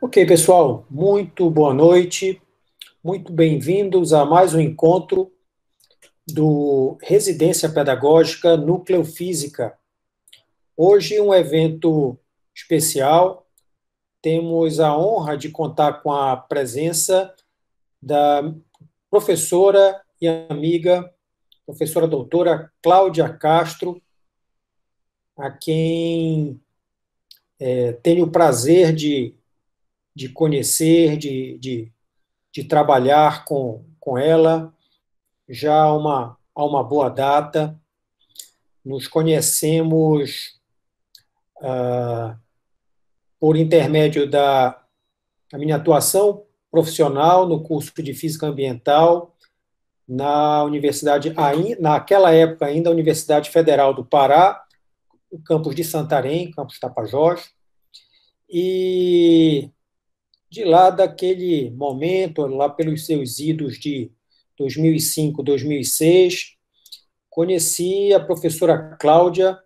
Ok, pessoal, muito boa noite, muito bem-vindos a mais um encontro do Residência Pedagógica Nucleofísica. Hoje um evento especial, temos a honra de contar com a presença da professora e amiga, professora doutora Cláudia Castro, a quem tenho o prazer de conhecer, de trabalhar com ela já há uma boa data. Nos conhecemos por intermédio da minha atuação profissional no curso de Física Ambiental na Universidade, naquela época ainda, a Universidade Federal do Pará, o campus de Santarém, campus Tapajós, e de lá daquele momento, lá pelos seus idos de 2005, 2006, conheci a professora Cláudia,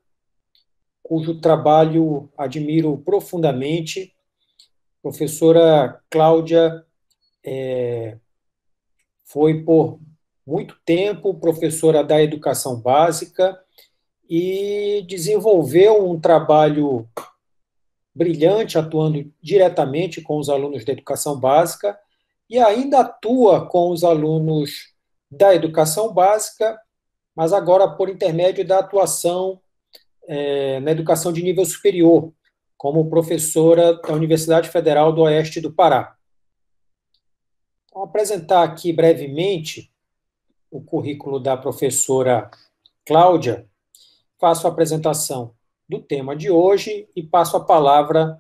cujo trabalho admiro profundamente. Professora Cláudia foi por muito tempo professora da educação básica e desenvolveu um trabalho brilhante, atuando diretamente com os alunos da educação básica e ainda atua com os alunos da educação básica, mas agora por intermédio da atuação na educação de nível superior, como professora da Universidade Federal do Oeste do Pará. Vou apresentar aqui brevemente o currículo da professora Cláudia, faço a apresentação do tema de hoje e passo a palavra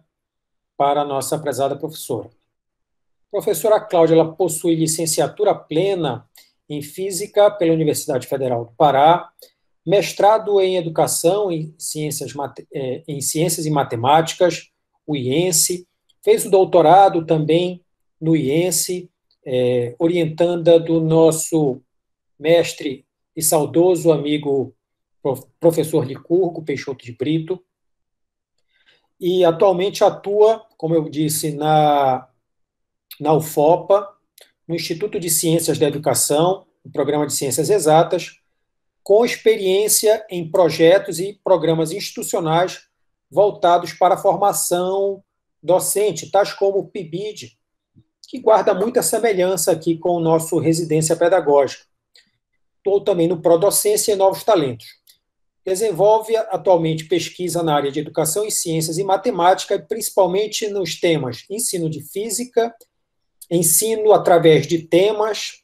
para a nossa prezada professora. A professora Cláudia ela possui licenciatura plena em Física pela Universidade Federal do Pará, mestrado em Educação em Ciências e Matemáticas, o IENSE, fez o doutorado também no IENSE, orientanda do nosso mestre e saudoso amigo professor Licurgo Peixoto de Brito, e atualmente atua, como eu disse, na UFOPA, no Instituto de Ciências da Educação, no Programa de Ciências Exatas, com experiência em projetos e programas institucionais voltados para a formação docente, tais como o PIBID, que guarda muita semelhança aqui com o nosso Residência Pedagógica. Estou também no Prodocência e Novos Talentos. Desenvolve atualmente pesquisa na área de Educação em Ciências e Matemática, principalmente nos temas ensino de física, ensino através de temas,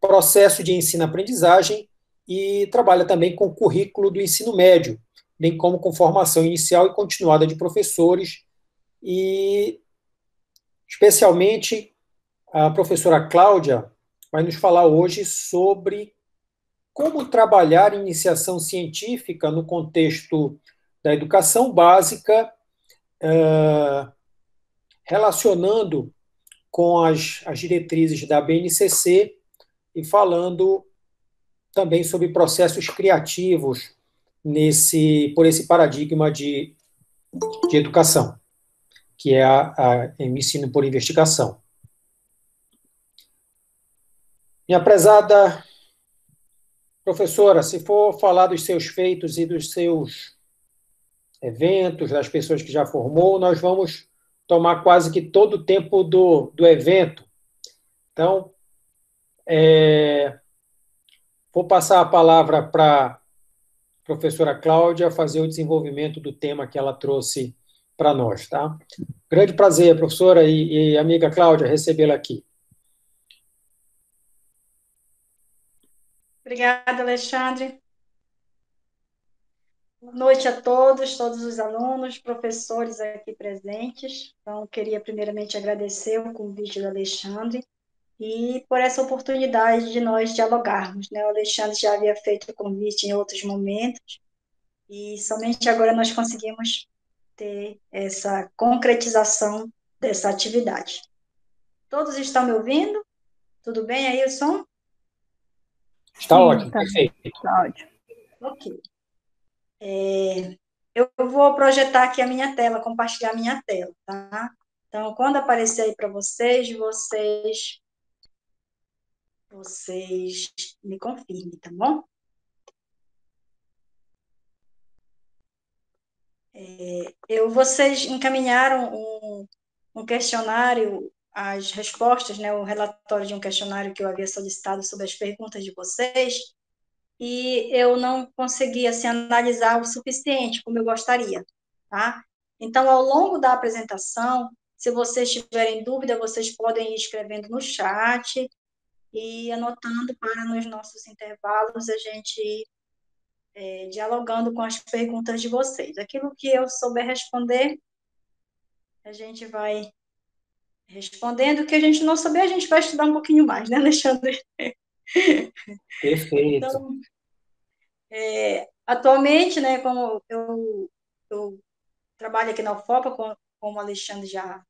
processo de ensino-aprendizagem, e trabalha também com o currículo do ensino médio, bem como com formação inicial e continuada de professores, e especialmente a professora Cláudia vai nos falar hoje sobre como trabalhar iniciação científica no contexto da educação básica, relacionando com as diretrizes da BNCC e falando também sobre processos criativos por esse paradigma de educação, que é o ensino por investigação. Minha prezada professora, se for falar dos seus feitos e dos seus eventos, das pessoas que já formou, nós vamos tomar quase que todo o tempo do evento. Então, vou passar a palavra para a professora Cláudia fazer o desenvolvimento do tema que ela trouxe para nós, tá? Grande prazer, professora e amiga Cláudia, recebê-la aqui. Obrigada, Alexandre. Boa noite a todos os alunos, professores aqui presentes. Então, queria primeiramente agradecer o convite do Alexandre e por essa oportunidade de nós dialogarmos, né? O Alexandre já havia feito o convite em outros momentos e somente agora nós conseguimos ter essa concretização dessa atividade. Todos estão me ouvindo? Tudo bem aí o som? Está ótimo, perfeito. Está ótimo. Ok. Eu vou projetar aqui a minha tela, compartilhar a minha tela, tá? Então, quando aparecer aí para vocês me confirmem, tá bom? Vocês encaminharam um questionário, as respostas, né, o relatório de um questionário que eu havia solicitado sobre as perguntas de vocês, e eu não consegui, assim, analisar o suficiente, como eu gostaria, tá? Então, ao longo da apresentação, se vocês tiverem dúvida, vocês podem ir escrevendo no chat e anotando para nos nossos intervalos a gente ir dialogando com as perguntas de vocês. Aquilo que eu souber responder, a gente vai respondendo. O que a gente não souber, a gente vai estudar um pouquinho mais, né, Alexandre? Perfeito. Então, atualmente, né, como eu trabalho aqui na UFOPA, como o Alexandre já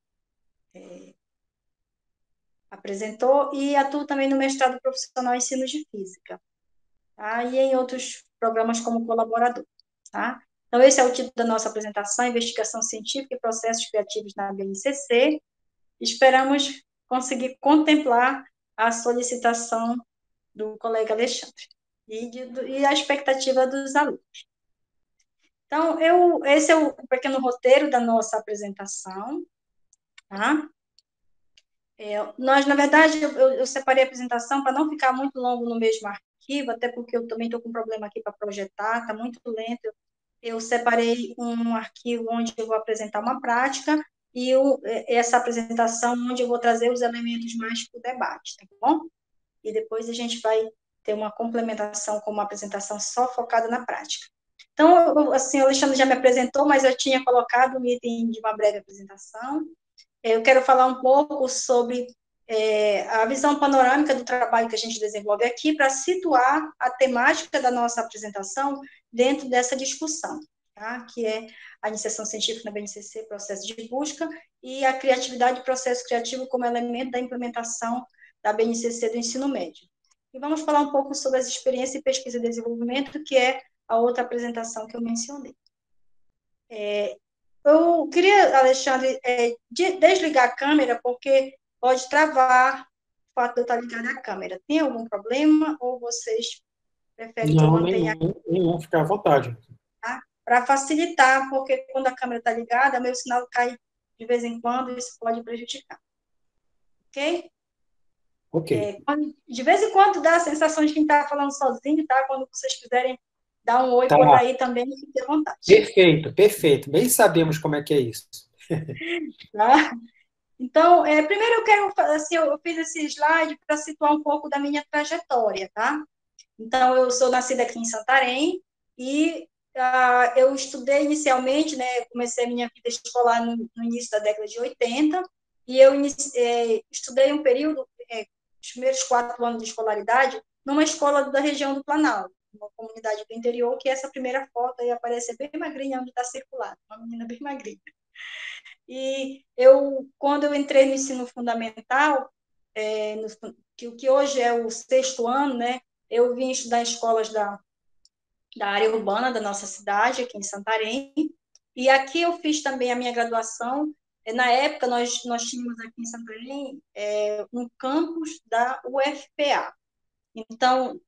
apresentou, e atuo também no mestrado profissional em ensino de física, tá? E em outros programas como colaborador, tá? Então, esse é o título da nossa apresentação, Investigação Científica e Processos Criativos na BNCC. Esperamos conseguir contemplar a solicitação do colega Alexandre e a expectativa dos alunos. Então, esse é o pequeno roteiro da nossa apresentação, tá? Na verdade, eu separei a apresentação para não ficar muito longo no mesmo arquivo, até porque eu também estou com um problema aqui para projetar, está muito lento. Eu separei um arquivo onde eu vou apresentar uma prática e essa apresentação onde eu vou trazer os elementos mais para o debate, tá bom? E depois a gente vai ter uma complementação com uma apresentação só focada na prática. Então, assim, o Alexandre já me apresentou, mas eu tinha colocado um item de uma breve apresentação. Eu quero falar um pouco sobre a visão panorâmica do trabalho que a gente desenvolve aqui para situar a temática da nossa apresentação dentro dessa discussão, tá? Que é a iniciação científica na BNCC, processo de busca, e a criatividade e processo criativo como elemento da implementação da BNCC do ensino médio. E vamos falar um pouco sobre as experiências em pesquisa e desenvolvimento, que é a outra apresentação que eu mencionei. Eu queria, Alexandre, desligar a câmera, porque pode travar o fato de eu estar ligada à câmera. Tem algum problema ou vocês preferem que eu Não, mantenha, nenhum, fica à vontade. tá? Para facilitar, porque quando a câmera está ligada, meu sinal cai de vez em quando e isso pode prejudicar. Ok? Ok. De vez em quando dá a sensação de quem está falando sozinho, tá? Quando vocês quiserem dar um oi por Tá. aí também, fique à vontade. Perfeito, perfeito. Bem sabemos como é que é isso. Tá? Então, primeiro eu quero, assim, eu fiz esse slide para situar um pouco da minha trajetória, tá? Então, eu sou nascida aqui em Santarém e eu estudei inicialmente, né, comecei a minha vida escolar no início da década de 80 e eu estudei um período, os primeiros 4 anos de escolaridade, numa escola da região do Planalto, uma comunidade do interior, que essa primeira foto aí aparece bem magrinha, onde está circulado, uma menina bem magrinha. E quando eu entrei no ensino fundamental, que hoje é o 6º ano, né, eu vim estudar em escolas da área urbana da nossa cidade, aqui em Santarém, e aqui eu fiz também a minha graduação. Na época, nós tínhamos aqui em Santarém um campus da UFPA. Então,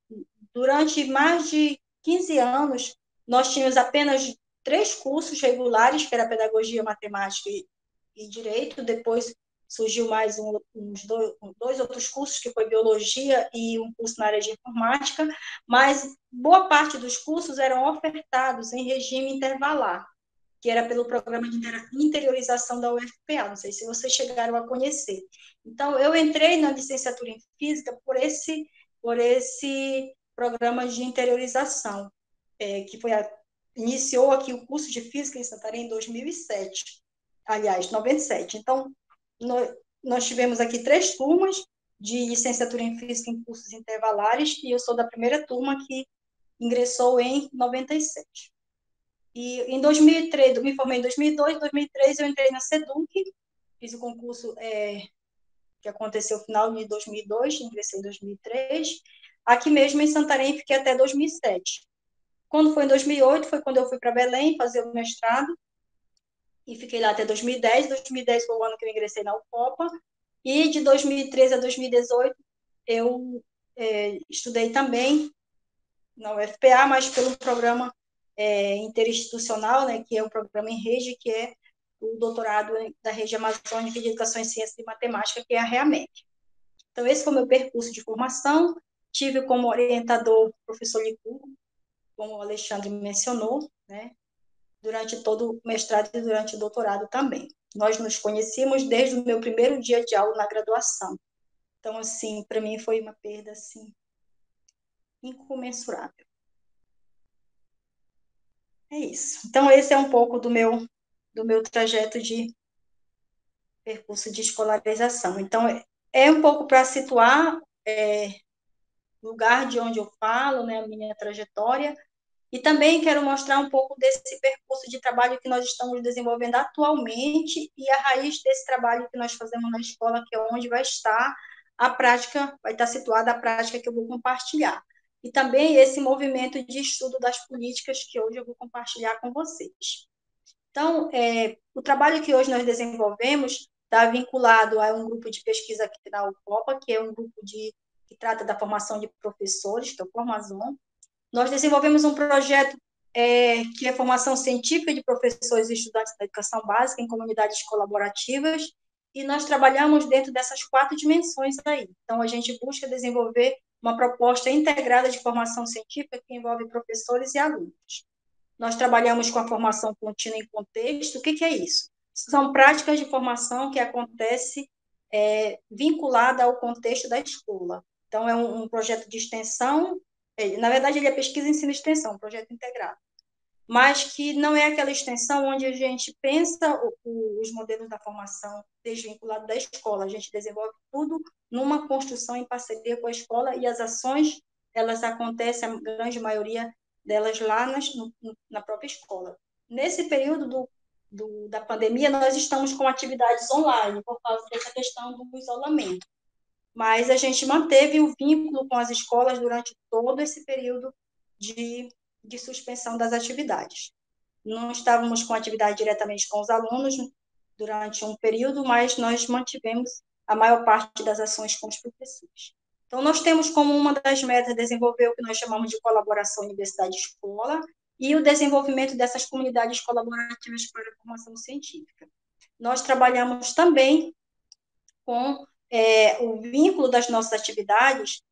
durante mais de 15 anos, nós tínhamos apenas 3 cursos regulares, que era Pedagogia, Matemática e Direito. Depois surgiu mais uns dois outros cursos, que foi Biologia e um curso na área de Informática, mas boa parte dos cursos eram ofertados em regime intervalar, que era pelo programa de interiorização da UFPA, não sei se vocês chegaram a conhecer. Então, eu entrei na licenciatura em Física por esse programa de interiorização, que iniciou aqui o curso de Física em Santarém em 2007, aliás, 97. Então, nós tivemos aqui 3 turmas de licenciatura em Física em cursos intervalares, e eu sou da primeira turma que ingressou em 97. E em 2003, me formei em 2002, em 2003 eu entrei na SEDUC, fiz o concurso que aconteceu no final de 2002, ingressei em 2003. Aqui mesmo em Santarém fiquei até 2007. Quando foi em 2008, foi quando eu fui para Belém fazer o mestrado, e fiquei lá até 2010. 2010 foi o ano que eu ingressei na UFOPA, e de 2013 a 2018 eu estudei também na UFPA, mas pelo programa interinstitucional, né, que é o programa em rede, que é o doutorado da Rede Amazônica de Educação em Ciências e Matemática, que é a REAMEC. Então, esse foi o meu percurso de formação. Tive como orientador o professor Licurgo, como o Alexandre mencionou, né, durante todo o mestrado e durante o doutorado também. Nós nos conhecíamos desde o meu primeiro dia de aula na graduação. Então, assim, para mim foi uma perda, assim, incomensurável. É isso. Então, esse é um pouco do meu trajeto de percurso de escolarização. Então, é um pouco para situar o lugar de onde eu falo, né, a minha trajetória, e também quero mostrar um pouco desse percurso de trabalho que nós estamos desenvolvendo atualmente e a raiz desse trabalho que nós fazemos na escola, que é onde vai estar a prática, vai estar situada a prática que eu vou compartilhar. E também esse movimento de estudo das políticas que hoje eu vou compartilhar com vocês. Então, o trabalho que hoje nós desenvolvemos está vinculado a um grupo de pesquisa aqui na UFOPA, que é um grupo que trata da formação de professores, que é o Formazon. Nós desenvolvemos um projeto que é formação científica de professores e estudantes da educação básica em comunidades colaborativas, e nós trabalhamos dentro dessas 4 dimensões aí. Então, a gente busca desenvolver uma proposta integrada de formação científica que envolve professores e alunos. Nós trabalhamos com a formação contínua em contexto. O que é isso? São práticas de formação que acontece vinculada ao contexto da escola. Então, é um projeto de extensão, na verdade, ele é pesquisa, ensino e extensão, um projeto integrado, mas que não é aquela extensão onde a gente pensa os modelos da formação desvinculado da escola. A gente desenvolve tudo numa construção em parceria com a escola, e as ações, elas acontecem, a grande maioria delas lá na própria escola. Nesse período da pandemia, nós estamos com atividades online, por causa dessa questão do isolamento. Mas a gente manteve o vínculo com as escolas durante todo esse período de suspensão das atividades. Não estávamos com atividade diretamente com os alunos durante um período, mas nós mantivemos a maior parte das ações com os professores. Então, nós temos como uma das metas desenvolver o que nós chamamos de colaboração universidade-escola e o desenvolvimento dessas comunidades colaborativas para a formação científica. Nós trabalhamos também com o vínculo das nossas atividades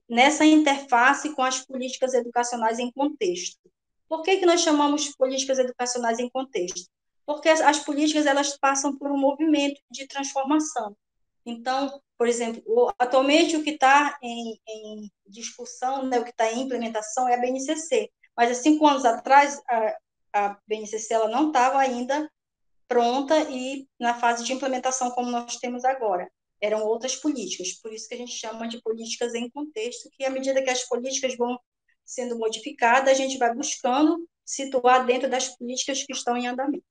nessa interface com as políticas educacionais em contexto. Por que nós chamamos políticas educacionais em contexto? Porque as políticas, elas passam por um movimento de transformação. Então, por exemplo, atualmente o que está em discussão, né, o que está em implementação é a BNCC, mas há 5 anos atrás a BNCC ela não estava ainda pronta e na fase de implementação como nós temos agora. Eram outras políticas, por isso que a gente chama de políticas em contexto, que à medida que as políticas vão sendo modificadas, a gente vai buscando situar dentro das políticas que estão em andamento.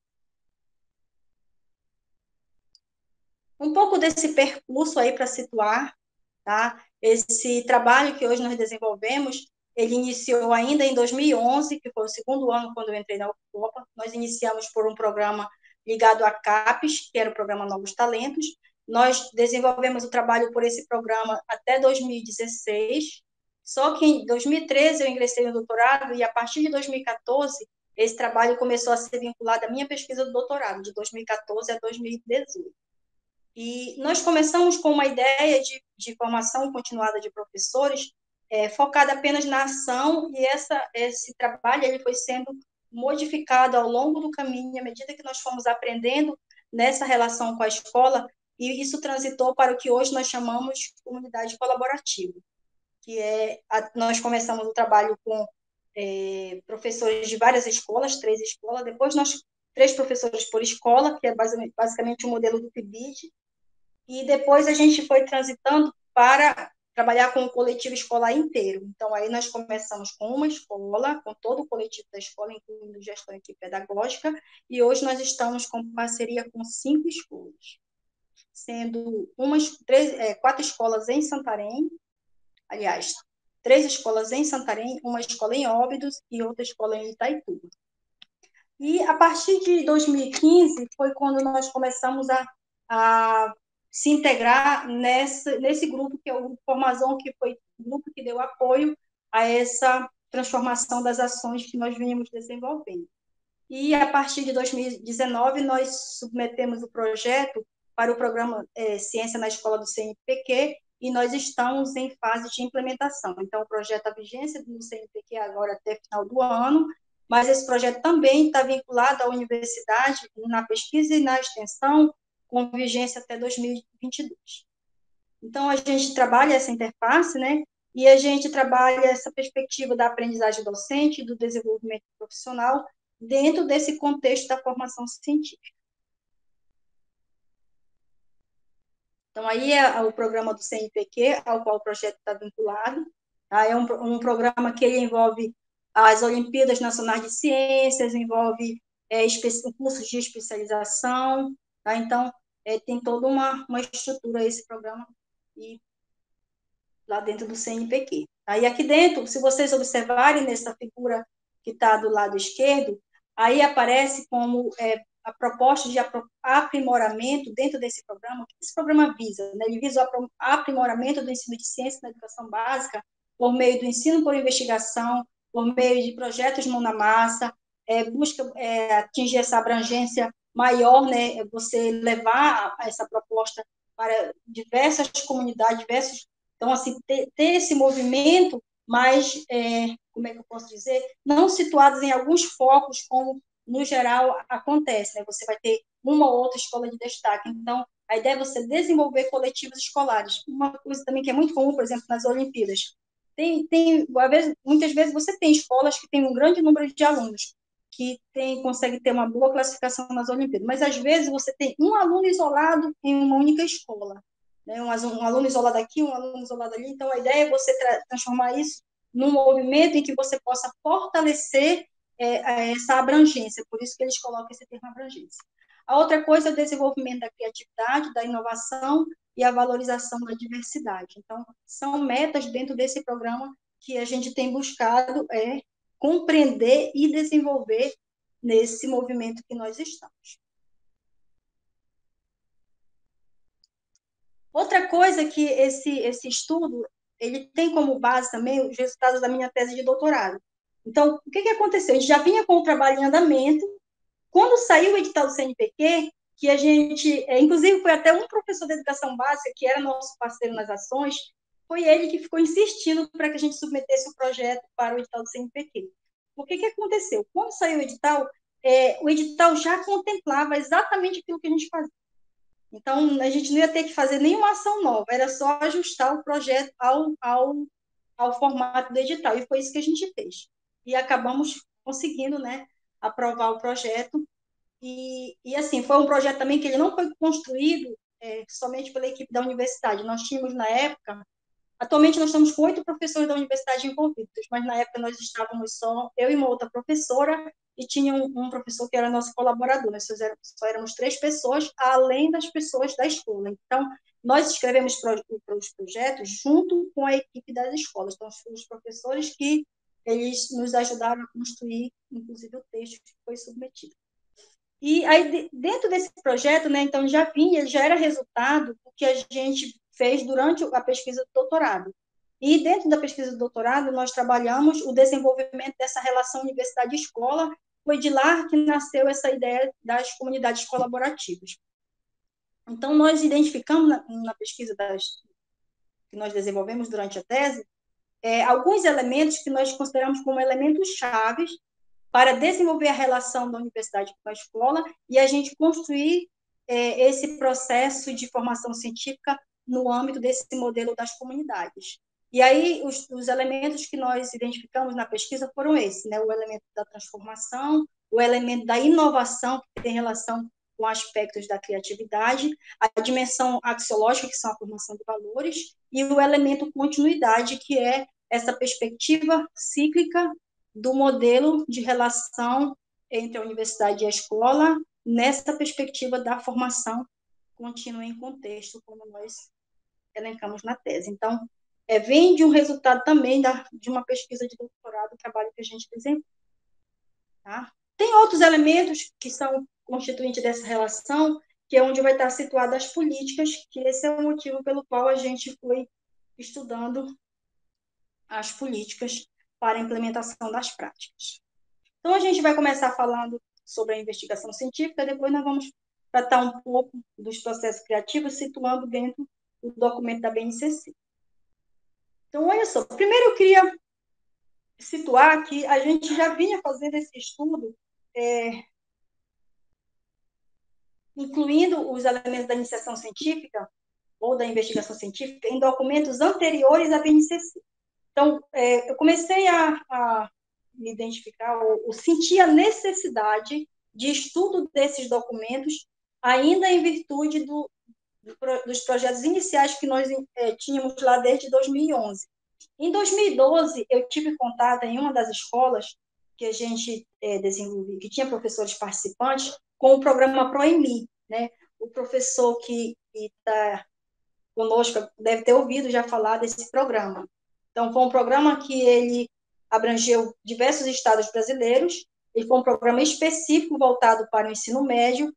Um pouco desse percurso aí para situar, tá? Esse trabalho que hoje nós desenvolvemos, ele iniciou ainda em 2011, que foi o segundo ano quando eu entrei na UFOPA. Nós iniciamos por um programa ligado à CAPES, que era o programa Novos Talentos. Nós desenvolvemos o trabalho por esse programa até 2016, só que em 2013 eu ingressei no doutorado, e a partir de 2014 esse trabalho começou a ser vinculado à minha pesquisa do doutorado, de 2014 a 2018. E nós começamos com uma ideia de formação continuada de professores, focada apenas na ação, e esse trabalho ele foi sendo modificado ao longo do caminho, à medida que nós fomos aprendendo nessa relação com a escola, e isso transitou para o que hoje nós chamamos de comunidade colaborativa, que nós começamos o trabalho com professores de várias escolas, 3 escolas, depois 3 professores por escola, que é basicamente o modelo do PIBID, e depois a gente foi transitando para trabalhar com o coletivo escolar inteiro. Então, aí nós começamos com uma escola, com todo o coletivo da escola, incluindo gestão e equipe pedagógica, e hoje nós estamos com parceria com 5 escolas, sendo 4 escolas em Santarém, aliás, 3 escolas em Santarém, uma escola em Óbidos e outra escola em Itaituba. E a partir de 2015 foi quando nós começamos a se integrar nesse grupo, que é o Grupo Formazon, que foi o grupo que deu apoio a essa transformação das ações que nós vínhamos desenvolvendo. E, a partir de 2019, nós submetemos o projeto para o programa Ciência na Escola do CNPq, e nós estamos em fase de implementação. Então, o projeto, a vigência do CNPq agora até final do ano, mas esse projeto também está vinculado à universidade na pesquisa e na extensão, com vigência até 2022. Então, a gente trabalha essa interface, né? E a gente trabalha essa perspectiva da aprendizagem docente, do desenvolvimento profissional, dentro desse contexto da formação científica. Então, aí é o programa do CNPq, ao qual o projeto está vinculado. Tá? É um programa que ele envolve as Olimpíadas Nacionais de Ciências, envolve cursos de especialização. Tá? Então, tem toda uma estrutura esse programa e lá dentro do CNPq. Aí aqui dentro, se vocês observarem nessa figura que está do lado esquerdo, aí aparece como a proposta de aprimoramento dentro desse programa. O que esse programa visa? Né? Ele visa o aprimoramento do ensino de ciência na educação básica por meio do ensino por investigação, por meio de projetos mão na massa, busca atingir essa abrangência maior, né? Você levar essa proposta para diversas comunidades, diversos. Então, assim, ter esse movimento, mas, como é que eu posso dizer, não situados em alguns focos, como, no geral, acontece, né? Você vai ter uma ou outra escola de destaque. Então, a ideia é você desenvolver coletivos escolares. Uma coisa também que é muito comum, por exemplo, nas Olimpíadas. Muitas vezes você tem escolas que têm um grande número de alunos, que consegue ter uma boa classificação nas Olimpíadas, mas, às vezes, você tem um aluno isolado em uma única escola. Né? Um aluno isolado aqui, um aluno isolado ali. Então, a ideia é você transformar isso num movimento em que você possa fortalecer essa abrangência, por isso que eles colocam esse termo abrangência. A outra coisa é o desenvolvimento da criatividade, da inovação e a valorização da diversidade. Então, são metas dentro desse programa que a gente tem buscado compreender e desenvolver nesse movimento que nós estamos. Outra coisa que esse estudo ele tem como base também os resultados da minha tese de doutorado. Então, o que aconteceu? A gente já vinha com o trabalho em andamento. Quando saiu o edital do CNPq, que a gente, inclusive foi até um professor de educação básica, que era nosso parceiro nas ações, foi ele que ficou insistindo para que a gente submetesse o projeto para o edital do CNPq. O que aconteceu? Quando saiu o edital já contemplava exatamente aquilo que a gente fazia. Então, a gente não ia ter que fazer nenhuma ação nova, era só ajustar o projeto ao formato do edital, e foi isso que a gente fez. E acabamos conseguindo, né, aprovar o projeto, e assim, foi um projeto também que ele não foi construído somente pela equipe da universidade. Nós tínhamos, na época, atualmente nós estamos com 8 professores da universidade envolvidos, mas na época nós estávamos só, eu e uma outra professora, e tinha um professor que era nosso colaborador. Nós só éramos 3 pessoas, além das pessoas da escola. Então, nós escrevemos os projetos junto com a equipe das escolas. Então, os professores que eles nos ajudaram a construir, inclusive, o texto que foi submetido. E aí, dentro desse projeto, né, então, ele já era resultado do que a gente fez durante a pesquisa do doutorado. E dentro da pesquisa do doutorado, nós trabalhamos o desenvolvimento dessa relação universidade-escola. Foi de lá que nasceu essa ideia das comunidades colaborativas. Então, nós identificamos na pesquisa que nós desenvolvemos durante a tese, alguns elementos que nós consideramos como elementos chaves para desenvolver a relação da universidade com a escola e a gente construir esse processo de formação científica no âmbito desse modelo das comunidades. E aí, os elementos que nós identificamos na pesquisa foram esses, né? O elemento da transformação, o elemento da inovação, que tem relação com aspectos da criatividade, a dimensão axiológica, que são a formação de valores, e o elemento continuidade, que é essa perspectiva cíclica do modelo de relação entre a universidade e a escola, nessa perspectiva da formação contínua em contexto, como nós elencamos na tese. Então, vem de um resultado também de uma pesquisa de doutorado, o trabalho que a gente desenvolveu. Tá? Tem outros elementos que são constituintes dessa relação, que é onde vai estar situadas as políticas, que esse é o motivo pelo qual a gente foi estudando as políticas para a implementação das práticas. Então, a gente vai começar falando sobre a investigação científica, depois nós vamos tratar um pouco dos processos criativos, situando dentro do documento da BNCC. Então, olha só, primeiro eu queria situar que a gente já vinha fazendo esse estudo, incluindo os elementos da iniciação científica ou da investigação científica em documentos anteriores à BNCC. Então, eu comecei a me identificar, ou sentir a necessidade de estudo desses documentos, ainda em virtude dos projetos iniciais que nós tínhamos lá desde 2011. Em 2012, eu tive contato em uma das escolas que a gente desenvolveu, que tinha professores participantes, com o programa ProEmi, né? O professor que está conosco deve ter ouvido já falar desse programa. Então, foi um programa que ele abrangeu diversos estados brasileiros, e foi um programa específico voltado para o ensino médio,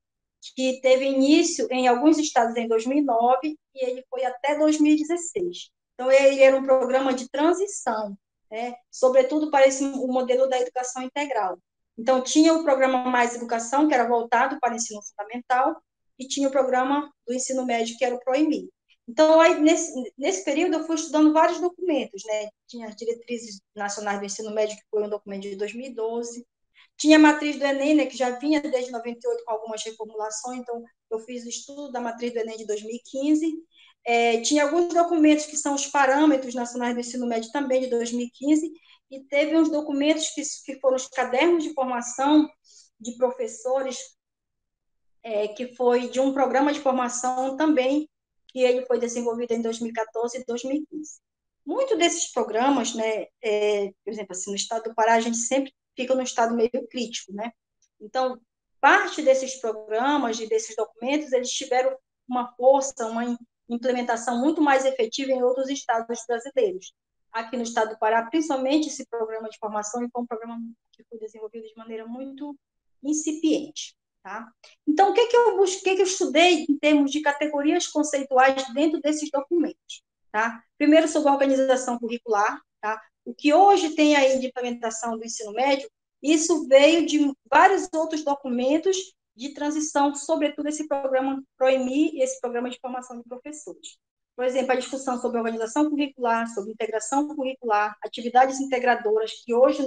que teve início em alguns estados em 2009 e ele foi até 2016. Então, ele era um programa de transição, né, sobretudo para o modelo da educação integral. Então, tinha o programa Mais Educação, que era voltado para o ensino fundamental, e tinha o programa do ensino médio, que era o ProEmi. Então, aí, nesse período, eu fui estudando vários documentos, né? Tinha as Diretrizes Nacionais do Ensino Médio, que foi um documento de 2012, tinha a matriz do Enem, né, que já vinha desde 98 com algumas reformulações, então eu fiz o estudo da matriz do Enem de 2015. Tinha alguns documentos que são os parâmetros nacionais do ensino médio também de 2015, e teve uns documentos que foram os cadernos de formação de professores, que foi de um programa de formação também, que ele foi desenvolvido em 2014 e 2015. Muitos desses programas, né, por exemplo, assim, no estado do Pará, a gente sempre fica no estado meio crítico, né? Então, parte desses programas e desses documentos, eles tiveram uma força, uma implementação muito mais efetiva em outros estados brasileiros. Aqui no estado do Pará, principalmente esse programa de formação, foi um programa que foi desenvolvido de maneira muito incipiente, tá? Então, o que eu busquei, o que eu estudei em termos de categorias conceituais dentro desses documentos, tá? Primeiro, sobre a organização curricular, tá? O que hoje tem aí de implementação do ensino médio, isso veio de vários outros documentos de transição, sobretudo esse programa ProEmi e esse programa de formação de professores. Por exemplo, a discussão sobre organização curricular, sobre integração curricular, atividades integradoras, que hoje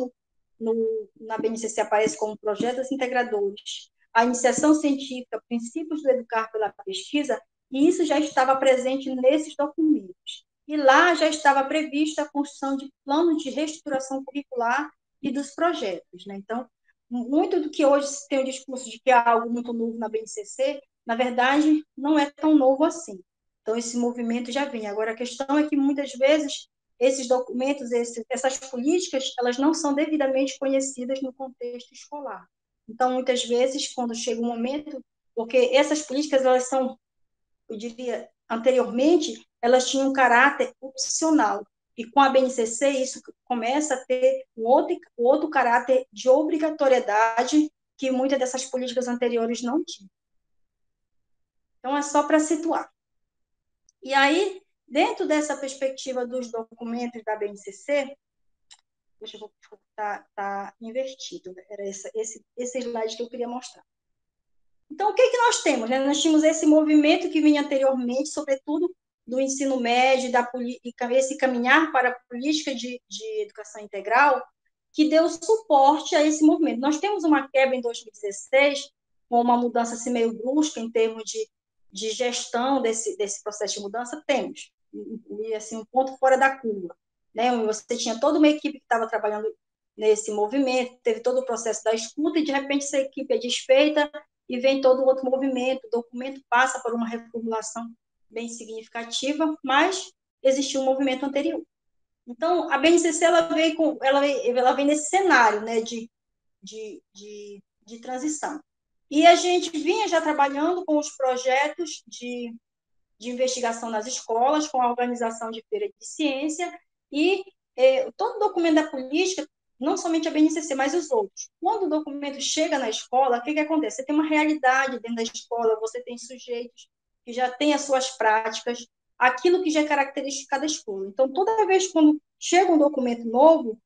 na BNCC aparece como projetos integradores, a iniciação científica, princípios do educar pela pesquisa, e isso já estava presente nesses documentos. E lá já estava prevista a construção de planos de reestruturação curricular e dos projetos, né? Então, muito do que hoje se tem o discurso de que é algo muito novo na BNCC, na verdade, não é tão novo assim. Então, esse movimento já vem. Agora, a questão é que, muitas vezes, esses documentos, essas políticas, elas não são devidamente conhecidas no contexto escolar. Então, muitas vezes, quando chega um momento, porque essas políticas, elas são, eu diria, anteriormente, elas tinham um caráter opcional. E com a BNCC, isso começa a ter um outro caráter de obrigatoriedade que muitas dessas políticas anteriores não tinham. Então, é só para situar. E aí, dentro dessa perspectiva dos documentos da BNCC, deixa eu ver, tá invertido, era esse slide que eu queria mostrar. Então, o que nós temos? Né? Nós tínhamos esse movimento que vinha anteriormente, sobretudo do ensino médio, esse caminhar para a política de educação integral, que deu suporte a esse movimento. Nós temos uma quebra em 2016, com uma mudança assim, meio brusca em termos de gestão desse processo de mudança, temos. E, assim, um ponto fora da curva. Né? Você tinha toda uma equipe que estava trabalhando nesse movimento, teve todo o processo da escuta, e, de repente, essa equipe é desfeita, e vem todo outro movimento, o documento passa por uma reformulação bem significativa, mas existiu um movimento anterior. Então, a BNCC ela vem nesse cenário, né, de transição. E a gente vinha já trabalhando com os projetos de investigação nas escolas, com a organização de feira de ciência, e todo documento da política não somente a BNCC, mas os outros. Quando o documento chega na escola, o que acontece? Você tem uma realidade dentro da escola, você tem sujeitos que já têm as suas práticas, aquilo que já é característico de cada escola. Então, toda vez quando chega um documento novo,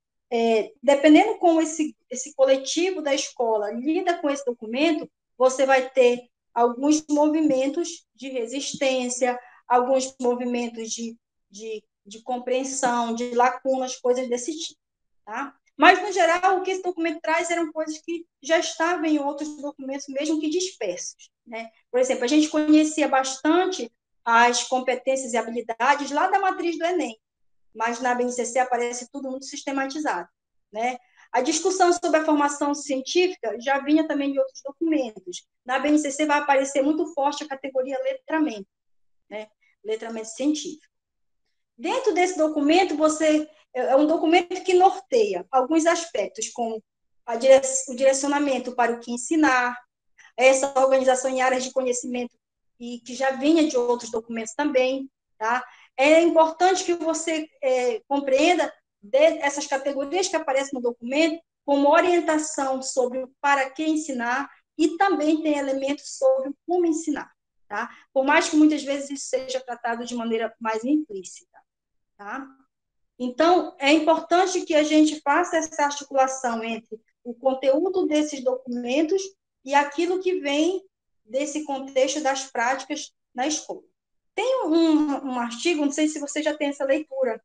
dependendo como esse coletivo da escola lida com esse documento, você vai ter alguns movimentos de resistência, alguns movimentos de compreensão, de lacunas, coisas desse tipo. Tá? Mas, no geral, o que esse documento traz eram coisas que já estavam em outros documentos, mesmo que dispersos. Né? Por exemplo, a gente conhecia bastante as competências e habilidades lá da matriz do Enem, mas na BNCC aparece tudo muito sistematizado. Né? A discussão sobre a formação científica já vinha também de outros documentos. Na BNCC vai aparecer muito forte a categoria letramento, né? Letramento científico. Dentro desse documento, é um documento que norteia alguns aspectos, como o direcionamento para o que ensinar, essa organização em áreas de conhecimento e que já vinha de outros documentos também, tá? É importante que você compreenda essas categorias que aparecem no documento como orientação sobre para que ensinar e também tem elementos sobre como ensinar, tá? Por mais que muitas vezes isso seja tratado de maneira mais implícita, tá? Então, é importante que a gente faça essa articulação entre o conteúdo desses documentos e aquilo que vem desse contexto das práticas na escola. Tem um artigo, não sei se você já tem essa leitura,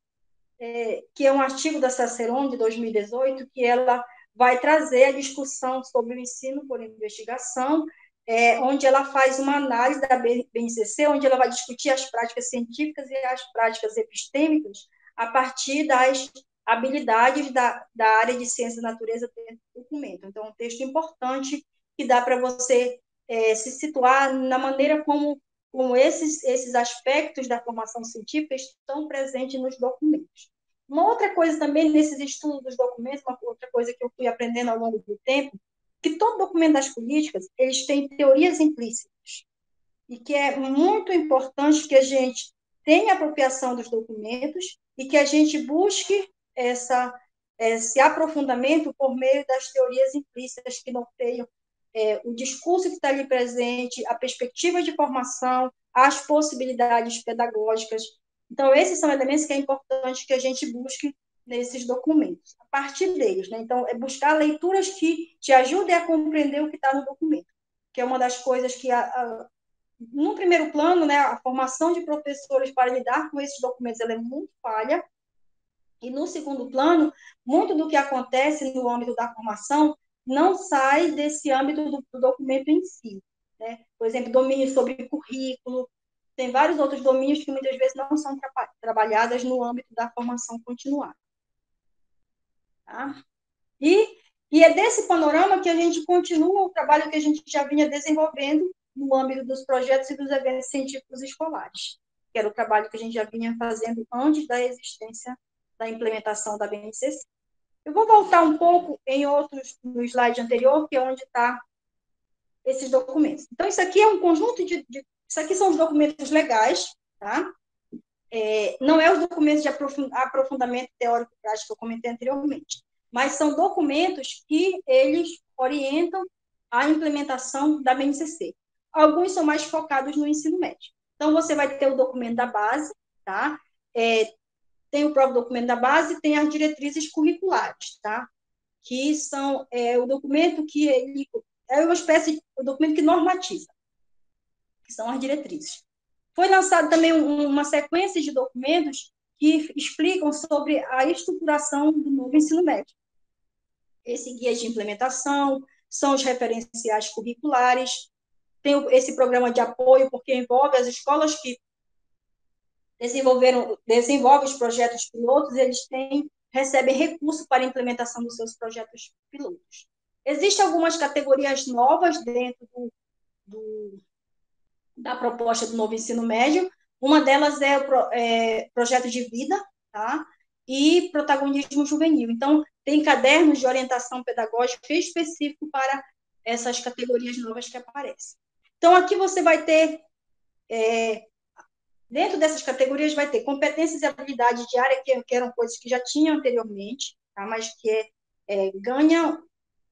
que é um artigo da Cicerone, de 2018, que ela vai trazer a discussão sobre o ensino por investigação, onde ela faz uma análise da BNCC, onde ela vai discutir as práticas científicas e as práticas epistêmicas a partir das habilidades da área de ciência da natureza dentro do documento. Então, é um texto importante que dá para você se situar na maneira como esses aspectos da formação científica estão presentes nos documentos. Uma outra coisa também, nesses estudos dos documentos, uma outra coisa que eu fui aprendendo ao longo do tempo, que todo documento das políticas, eles têm teorias implícitas, e que é muito importante que a gente tenha apropriação dos documentos e que a gente busque esse aprofundamento por meio das teorias implícitas que norteiam o discurso que está ali presente, a perspectiva de formação, as possibilidades pedagógicas. Então, esses são elementos que é importante que a gente busque nesses documentos, a partir deles. Né? Então, é buscar leituras que te ajudem a compreender o que está no documento, que é uma das coisas que, no primeiro plano, né, a formação de professores para lidar com esses documentos ela é muito falha, e no segundo plano, muito do que acontece no âmbito da formação não sai desse âmbito do documento em si. Né? Por exemplo, domínio sobre currículo, tem vários outros domínios que muitas vezes não são trabalhados no âmbito da formação continuada. Tá? E é desse panorama que a gente continua o trabalho que a gente já vinha desenvolvendo no âmbito dos projetos e dos eventos científicos escolares, que era o trabalho que a gente já vinha fazendo antes da existência da implementação da BNCC. Eu vou voltar um pouco no slide anterior, que é onde está esses documentos. Então, isso aqui é um conjunto isso aqui são os documentos legais, tá? Não é os documentos de aprofundamento teórico prático que eu comentei anteriormente, mas são documentos que eles orientam a implementação da BNCC. Alguns são mais focados no ensino médio. Então, você vai ter o documento da base, tá? Tem o próprio documento da base, tem as diretrizes curriculares, tá? Que são o documento que ele é uma espécie de documento que normatiza, que são as diretrizes. Foi lançado também uma sequência de documentos que explicam sobre a estruturação do novo ensino médio. Esse guia de implementação, são os referenciais curriculares, tem esse programa de apoio, porque envolve as escolas que desenvolvem os projetos pilotos, eles recebem recurso para a implementação dos seus projetos pilotos. Existem algumas categorias novas dentro da proposta do novo ensino médio. Uma delas é projeto de vida, tá? E protagonismo juvenil. Então, tem cadernos de orientação pedagógica específico para essas categorias novas que aparecem. Então, aqui você vai ter, dentro dessas categorias, vai ter competências e habilidades de área, que eram coisas que já tinham anteriormente, tá? Mas que ganha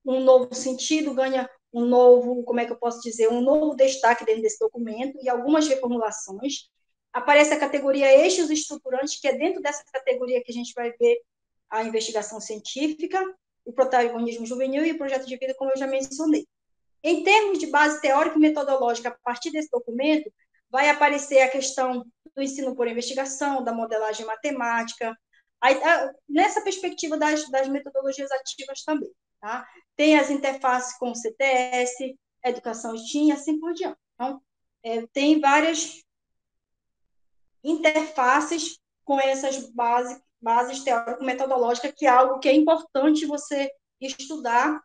um novo sentido, ganha um novo, como é que eu posso dizer, um novo destaque dentro desse documento e algumas reformulações. Aparece a categoria eixos estruturantes, que é dentro dessa categoria que a gente vai ver a investigação científica, o protagonismo juvenil e o projeto de vida, como eu já mencionei. Em termos de base teórica e metodológica, a partir desse documento, vai aparecer a questão do ensino por investigação, da modelagem matemática, nessa perspectiva das metodologias ativas também. Tá? Tem as interfaces com o CTS, educação STEAM e assim por diante. Então, tem várias interfaces com essas bases teórico-metodológicas, que é algo que é importante você estudar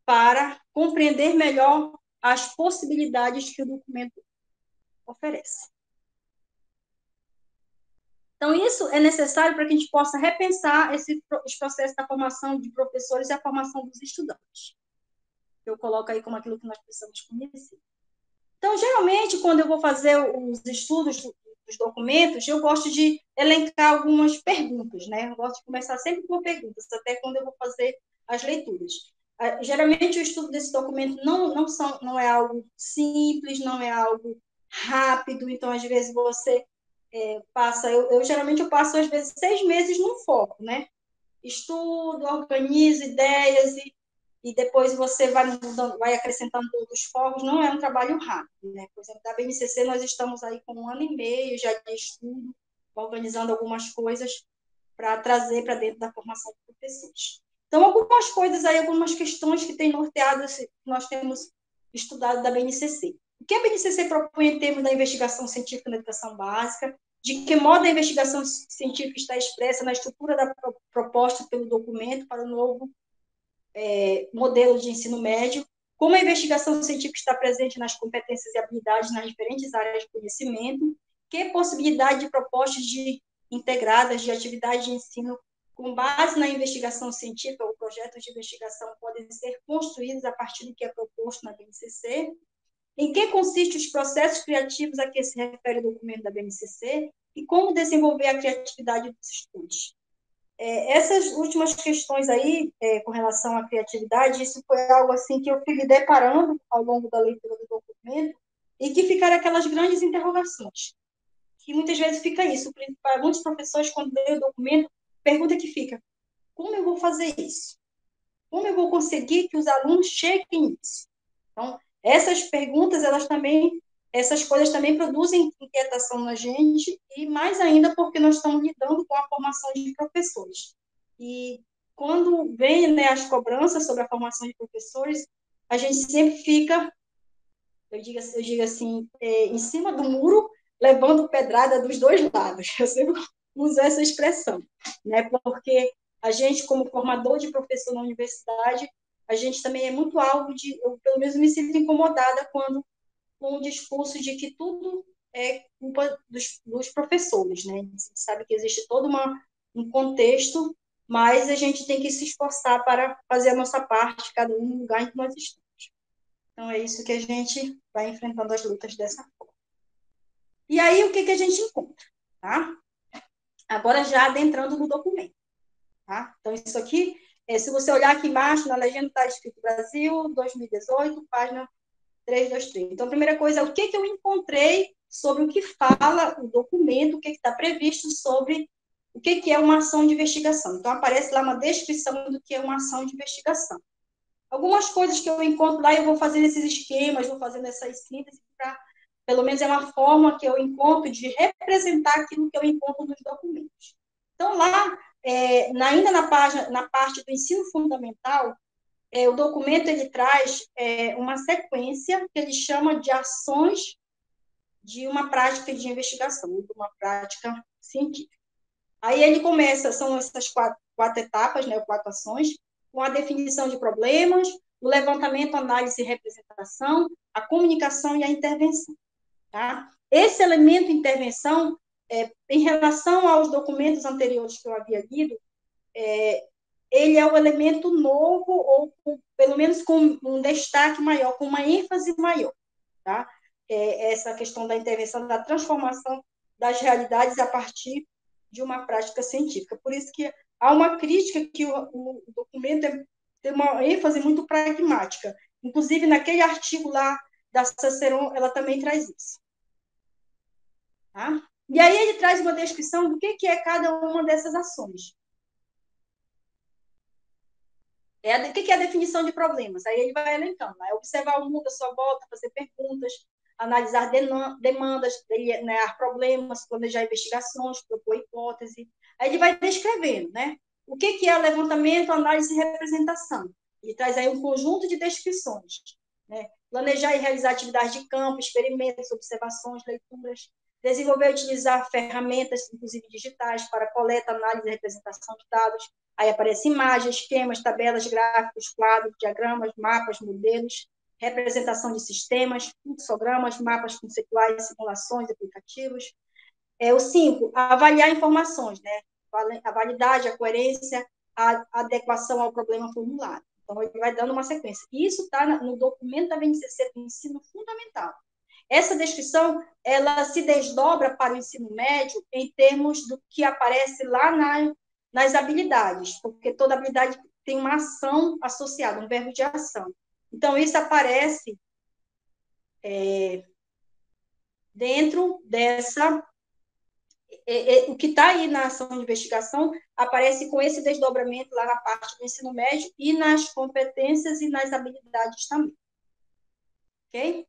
para compreender melhor as possibilidades que o documento oferece. Então, isso é necessário para que a gente possa repensar os processos da formação de professores e a formação dos estudantes. Eu coloco aí como aquilo que nós precisamos conhecer. Então, geralmente, quando eu vou fazer os estudos dos documentos, eu gosto de elencar algumas perguntas, né? Eu gosto de começar sempre com perguntas, até quando eu vou fazer as leituras. Geralmente, o estudo desse documento não é algo simples, não é algo rápido, então, às vezes, você passa... Geralmente, eu passo, às vezes, 6 meses num foco, né? Estudo, organizo ideias e depois você vai acrescentando outros focos, não é um trabalho rápido, né? Por exemplo, da BNCC nós estamos aí com 1 ano e meio já de estudo, organizando algumas coisas para trazer para dentro da formação de professores. Então, algumas coisas aí, algumas questões que têm norteado, que nós temos estudado da BNCC. O que a BNCC propõe em termos da investigação científica na educação básica, de que modo a investigação científica está expressa na estrutura da proposta pelo documento para o novo modelo de ensino médio, como a investigação científica está presente nas competências e habilidades nas diferentes áreas de conhecimento, que possibilidade de propostas integradas de atividade de ensino com base na investigação científica ou projetos de investigação podem ser construídos a partir do que é proposto na BNCC, em que consistem os processos criativos a que se refere o documento da BNCC e como desenvolver a criatividade dos estudos. Essas últimas questões aí, com relação à criatividade, isso foi algo assim que eu fui me deparando ao longo da leitura do documento e que ficaram aquelas grandes interrogações. Que muitas vezes fica isso. Para muitos professores, quando leem o documento, pergunta que fica: como eu vou fazer isso? Como eu vou conseguir que os alunos cheguem nisso? Então, essas perguntas, essas coisas também produzem inquietação na gente, e mais ainda porque nós estamos lidando com a formação de professores. E quando vem, né, as cobranças sobre a formação de professores, a gente sempre fica, eu digo assim, em cima do muro, levando pedrada dos dois lados. Eu sempre uso essa expressão, né? Porque a gente, como formador de professor na universidade, a gente também é muito alvo eu pelo menos me sinto incomodada com o discurso de que tudo é culpa dos professores, né? A gente sabe que existe todo um contexto, mas a gente tem que se esforçar para fazer a nossa parte, cada um no lugar em que nós estamos. Então, é isso que a gente vai enfrentando as lutas dessa forma. E aí, o que a gente encontra? Tá? Agora, já adentrando no documento. Tá? Então, isso aqui, se você olhar aqui embaixo, na legenda está escrito Brasil, 2018, página 323. Então, a primeira coisa, o que eu encontrei sobre o que fala o documento, o que está previsto sobre o que é uma ação de investigação. Então, aparece lá uma descrição do que é uma ação de investigação. Algumas coisas que eu encontro lá, eu vou fazendo esses esquemas, vou fazendo essas síntese, pelo menos é uma forma que eu encontro de representar aquilo que eu encontro nos documentos. Então, lá, ainda na parte do ensino fundamental, o documento ele traz uma sequência que ele chama de ações de uma prática de investigação, de uma prática científica. Aí ele começa, são essas quatro etapas, né, 4 ações, com a definição de problemas, o levantamento, análise e representação, a comunicação e a intervenção. Tá? Esse elemento intervenção, em relação aos documentos anteriores que eu havia lido, ele é um elemento novo, ou pelo menos com um destaque maior, com uma ênfase maior. Tá? Essa questão da intervenção, da transformação das realidades a partir de uma prática científica. Por isso que há uma crítica que o documento tem uma ênfase muito pragmática. Inclusive, naquele artigo lá da Cicerone, ela também traz isso. Tá? E aí ele traz uma descrição do que é cada uma dessas ações. O que é a definição de problemas? Aí ele vai elencando. Né? Observar o mundo à sua volta, fazer perguntas, analisar demandas, delinear problemas, planejar investigações, propor hipótese. Aí ele vai descrevendo, né? O que é levantamento, análise e representação. Ele traz aí um conjunto de descrições. Né? Planejar e realizar atividades de campo, experimentos, observações, leituras. Desenvolver e utilizar ferramentas, inclusive digitais, para coleta, análise e representação de dados. Aí aparecem imagens, esquemas, tabelas, gráficos, quadros, diagramas, mapas, modelos, representação de sistemas, fluxogramas, mapas conceituais, simulações, aplicativos. O 5, avaliar informações, né? A validade, a coerência, a adequação ao problema formulado. Então, ele vai dando uma sequência. Isso está no documento da BNCC do ensino fundamental. Essa descrição, ela se desdobra para o ensino médio em termos do que aparece lá nas habilidades, porque toda habilidade tem uma ação associada, um verbo de ação. Então, isso aparece dentro dessa... o que está aí na ação de investigação aparece com esse desdobramento lá na parte do ensino médio e nas competências e nas habilidades também. Ok?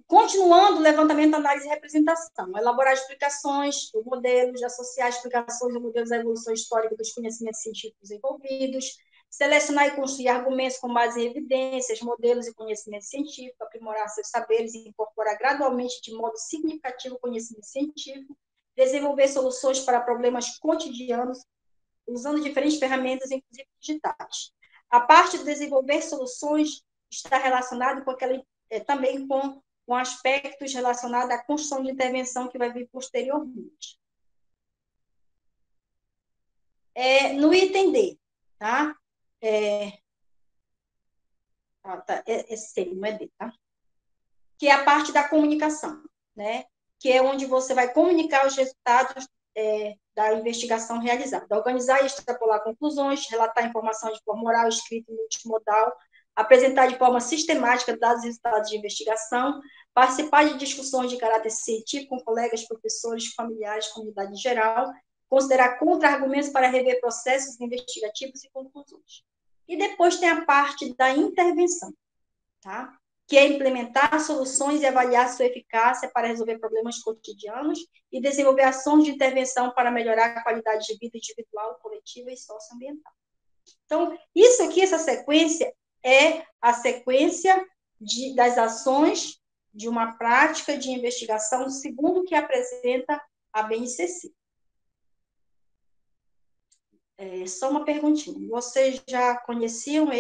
Continuando, levantamento, análise e representação. Elaborar explicações, modelos, associar explicações e modelos à evolução histórica dos conhecimentos científicos envolvidos, selecionar e construir argumentos com base em evidências, modelos e conhecimento científico, aprimorar seus saberes e incorporar gradualmente de modo significativo o conhecimento científico, desenvolver soluções para problemas cotidianos, usando diferentes ferramentas, inclusive digitais. A parte de desenvolver soluções está relacionada com aquela, também com aspectos relacionados à construção de intervenção que vai vir posteriormente. No item D, tá? C, não é D, tá? Que é a parte da comunicação, né? Que é onde você vai comunicar os resultados da investigação realizada. Organizar e extrapolar conclusões, relatar informação de forma oral, escrita e multimodal, apresentar de forma sistemática dados e resultados de investigação, participar de discussões de caráter científico com colegas, professores, familiares, comunidade em geral, considerar contra-argumentos para rever processos investigativos e conclusões. E depois tem a parte da intervenção, tá? Que é implementar soluções e avaliar sua eficácia para resolver problemas cotidianos e desenvolver ações de intervenção para melhorar a qualidade de vida individual, coletiva e socioambiental. Então, isso aqui, essa sequência, é a sequência das ações de uma prática de investigação, segundo o que apresenta a BNCC. Só uma perguntinha. Vocês já conheciam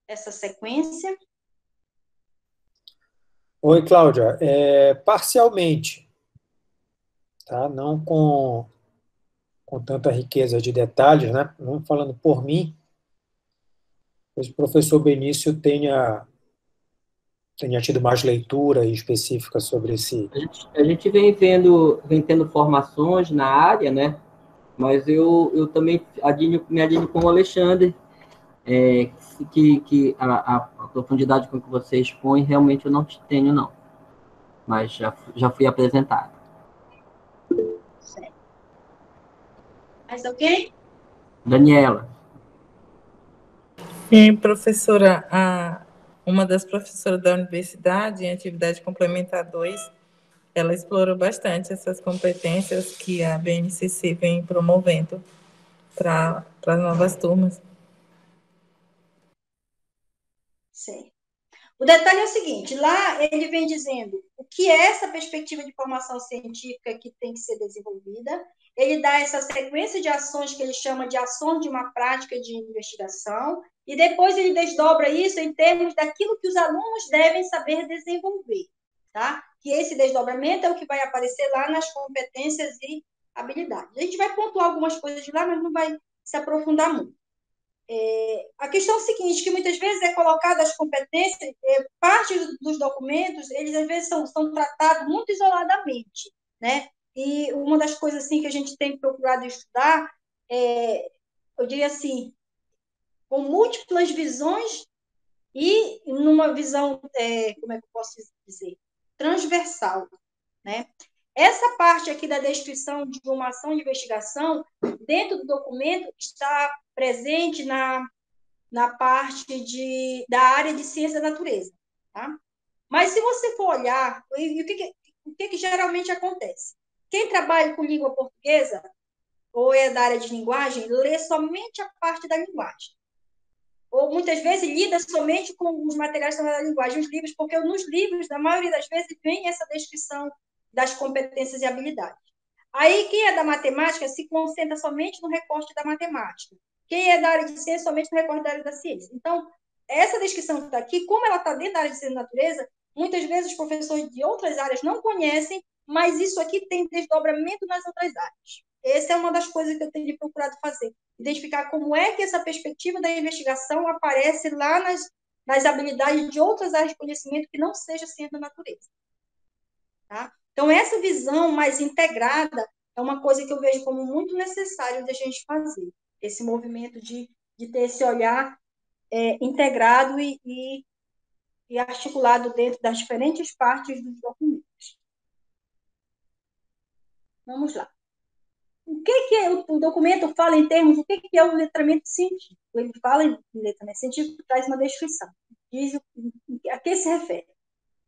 essa sequência? Oi, Cláudia. Parcialmente, tá? Não com tanta riqueza de detalhes, né? Não falando por mim, mas o professor Benício tenha tido mais leitura específica sobre esse... A gente vem tendo formações na área, né? Mas eu também me alinho com o Alexandre, que a profundidade com que você expõe, realmente eu não tenho, não. Mas já fui apresentado. Certo. Mais alguém? Daniela. Sim, professora, uma das professoras da universidade, em atividade complementar 2, ela explorou bastante essas competências que a BNCC vem promovendo para as novas turmas. Sim. O detalhe é o seguinte, lá ele vem dizendo o que é essa perspectiva de formação científica que tem que ser desenvolvida, ele dá essa sequência de ações que ele chama de ações de uma prática de investigação, e depois ele desdobra isso em termos daquilo que os alunos devem saber desenvolver, tá? Que esse desdobramento é o que vai aparecer lá nas competências e habilidades. A gente vai pontuar algumas coisas de lá, mas não vai se aprofundar muito. A questão é a seguinte, que muitas vezes é colocada as competências, parte dos documentos, eles às vezes são tratados muito isoladamente, né? E uma das coisas assim, que a gente tem procurado estudar eu diria assim, com múltiplas visões e numa visão, como é que eu posso dizer? Transversal, né? Essa parte aqui da descrição de uma ação de investigação, dentro do documento, está presente na parte da área de ciência da natureza, tá? Mas se você for olhar, o que geralmente acontece? Quem trabalha com língua portuguesa, ou é da área de linguagem, lê somente a parte da linguagem. Ou muitas vezes lida somente com os materiais da linguagem, os livros, porque nos livros, na maioria das vezes, vem essa descrição das competências e habilidades. Aí, quem é da matemática se concentra somente no recorte da matemática. Quem é da área de ciência, somente no recorte da área da ciência. Então, essa descrição que está aqui, como ela está dentro da área de ciência da natureza, muitas vezes os professores de outras áreas não conhecem, mas isso aqui tem desdobramento nas outras áreas. Essa é uma das coisas que eu tenho procurado fazer, identificar como é que essa perspectiva da investigação aparece lá nas habilidades de outras áreas de conhecimento que não seja ciência da natureza. Tá? Então, essa visão mais integrada é uma coisa que eu vejo como muito necessário de a gente fazer, esse movimento de ter esse olhar integrado e articulado dentro das diferentes partes dos documentos. Vamos lá. O que é o documento fala em termos do que é o letramento científico? Ele fala em letramento científico, traz uma descrição, diz a que se refere.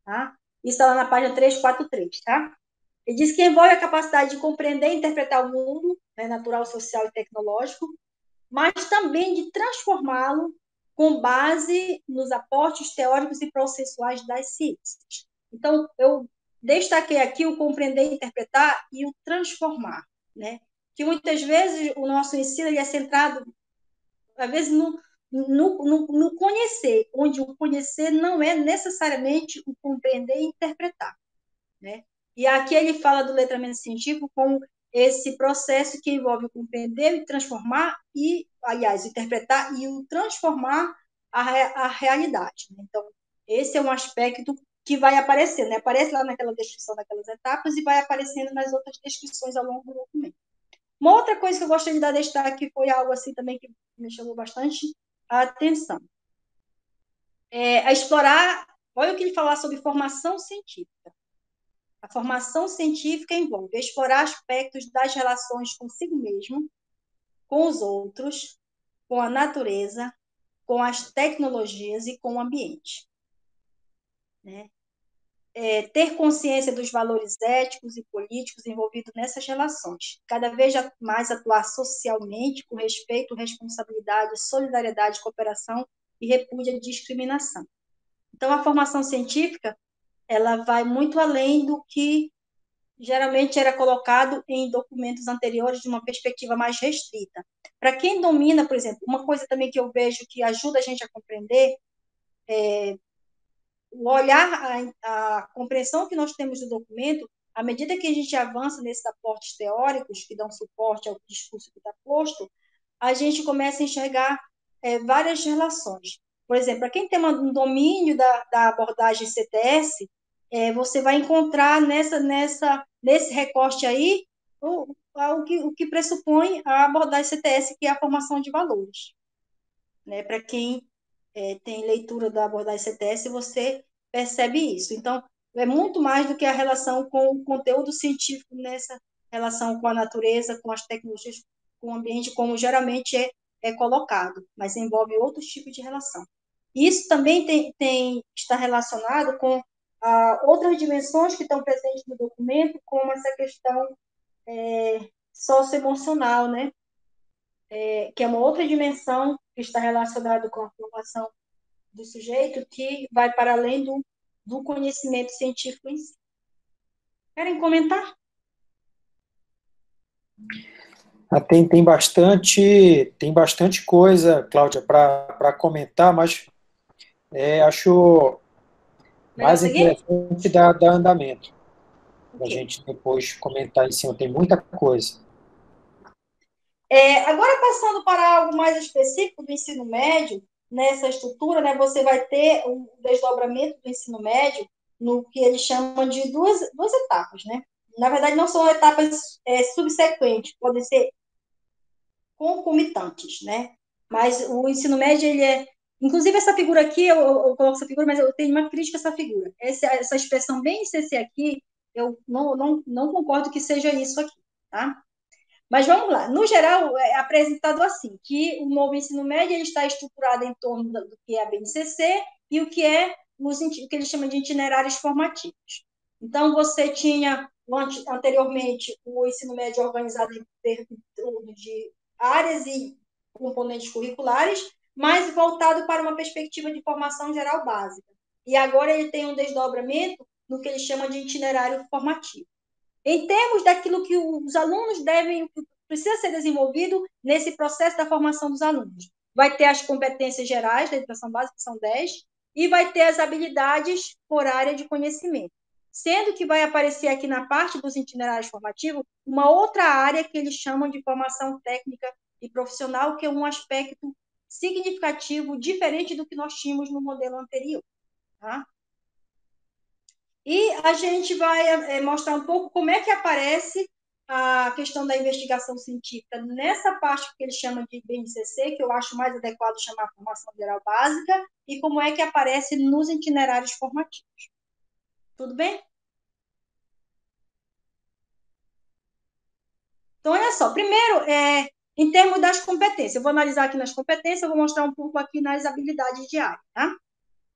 Tá? Isso está lá na página 343, tá? Ele diz que envolve a capacidade de compreender e interpretar o mundo, né, natural, social e tecnológico, mas também de transformá-lo com base nos aportes teóricos e processuais das ciências. Então, eu destaquei aqui o compreender, interpretar e o transformar, né? Que muitas vezes o nosso ensino ele é centrado, às vezes, no conhecer, onde o conhecer não é necessariamente o compreender e interpretar, né? E aqui ele fala do letramento científico como esse processo que envolve o compreender e transformar, interpretar e o transformar a realidade. Né? Então, esse é um aspecto que vai aparecendo, né? Aparece lá naquela descrição daquelas etapas e vai aparecendo nas outras descrições ao longo do documento. Uma outra coisa que eu gostaria de dar destaque foi algo assim também que me chamou bastante a atenção. A explorar, olha o que ele fala sobre formação científica. A formação científica envolve explorar aspectos das relações consigo mesmo, com os outros, com a natureza, com as tecnologias e com o ambiente. Né? Ter consciência dos valores éticos e políticos envolvidos nessas relações. Cada vez mais atuar socialmente com respeito, responsabilidade, solidariedade, cooperação e repúdio à discriminação. Então, a formação científica ela vai muito além do que geralmente era colocado em documentos anteriores de uma perspectiva mais restrita. Para quem domina, por exemplo, uma coisa também que eu vejo que ajuda a gente a compreender o olhar, a compreensão que nós temos do documento, à medida que a gente avança nesses aportes teóricos que dão suporte ao discurso que está posto, a gente começa a enxergar várias relações. Por exemplo, para quem tem um domínio da abordagem CTS, você vai encontrar nesse recorte aí o que pressupõe a abordagem CTS, que é a formação de valores. Né? Para quem tem leitura da abordagem CTS, você percebe isso. Então, é muito mais do que a relação com o conteúdo científico nessa relação com a natureza, com as tecnologias, com o ambiente, como geralmente é colocado, mas envolve outros tipos de relação. Isso também está relacionado com outras dimensões que estão presentes no documento, como essa questão socioemocional, né? Que é uma outra dimensão que está relacionada com a formação do sujeito, que vai para além do conhecimento científico em si. Querem comentar? Tem bastante coisa, Cláudia, para comentar, mas acho mais interessante dar andamento, para a gente depois comentar em cima. Tem muita coisa. Agora, passando para algo mais específico do ensino médio, nessa estrutura, né, você vai ter um desdobramento do ensino médio no que eles chamam de duas etapas. Né? Na verdade, não são etapas subsequentes, podem ser concomitantes, né? Mas o ensino médio, ele é... Inclusive, essa figura aqui, eu coloco essa figura, mas eu tenho uma crítica a essa figura. Essa expressão BNCC aqui, eu não concordo que seja isso aqui, tá? Mas vamos lá. No geral, é apresentado assim, que o novo ensino médio ele está estruturado em torno do que é a BNCC e o que é o que eles chamam de itinerários formativos. Então, você tinha, anteriormente, o ensino médio organizado em torno de áreas e componentes curriculares, mas voltado para uma perspectiva de formação geral básica. E agora ele tem um desdobramento no que eles chamam de itinerário formativo. Em termos daquilo que os alunos devem, que precisa ser desenvolvido nesse processo da formação dos alunos. Vai ter as competências gerais da educação básica, que são 10, e vai ter as habilidades por área de conhecimento. Sendo que vai aparecer aqui na parte dos itinerários formativos uma outra área que eles chamam de formação técnica e profissional, que é um aspecto significativo, diferente do que nós tínhamos no modelo anterior. Tá? E a gente vai mostrar um pouco como é que aparece a questão da investigação científica nessa parte que eles chamam de BNCC, que eu acho mais adequado chamar formação geral básica, e como é que aparece nos itinerários formativos. Tudo bem? Então, olha só. Primeiro, em termos das competências, eu vou analisar aqui nas competências, eu vou mostrar um pouco aqui nas habilidades diárias, tá?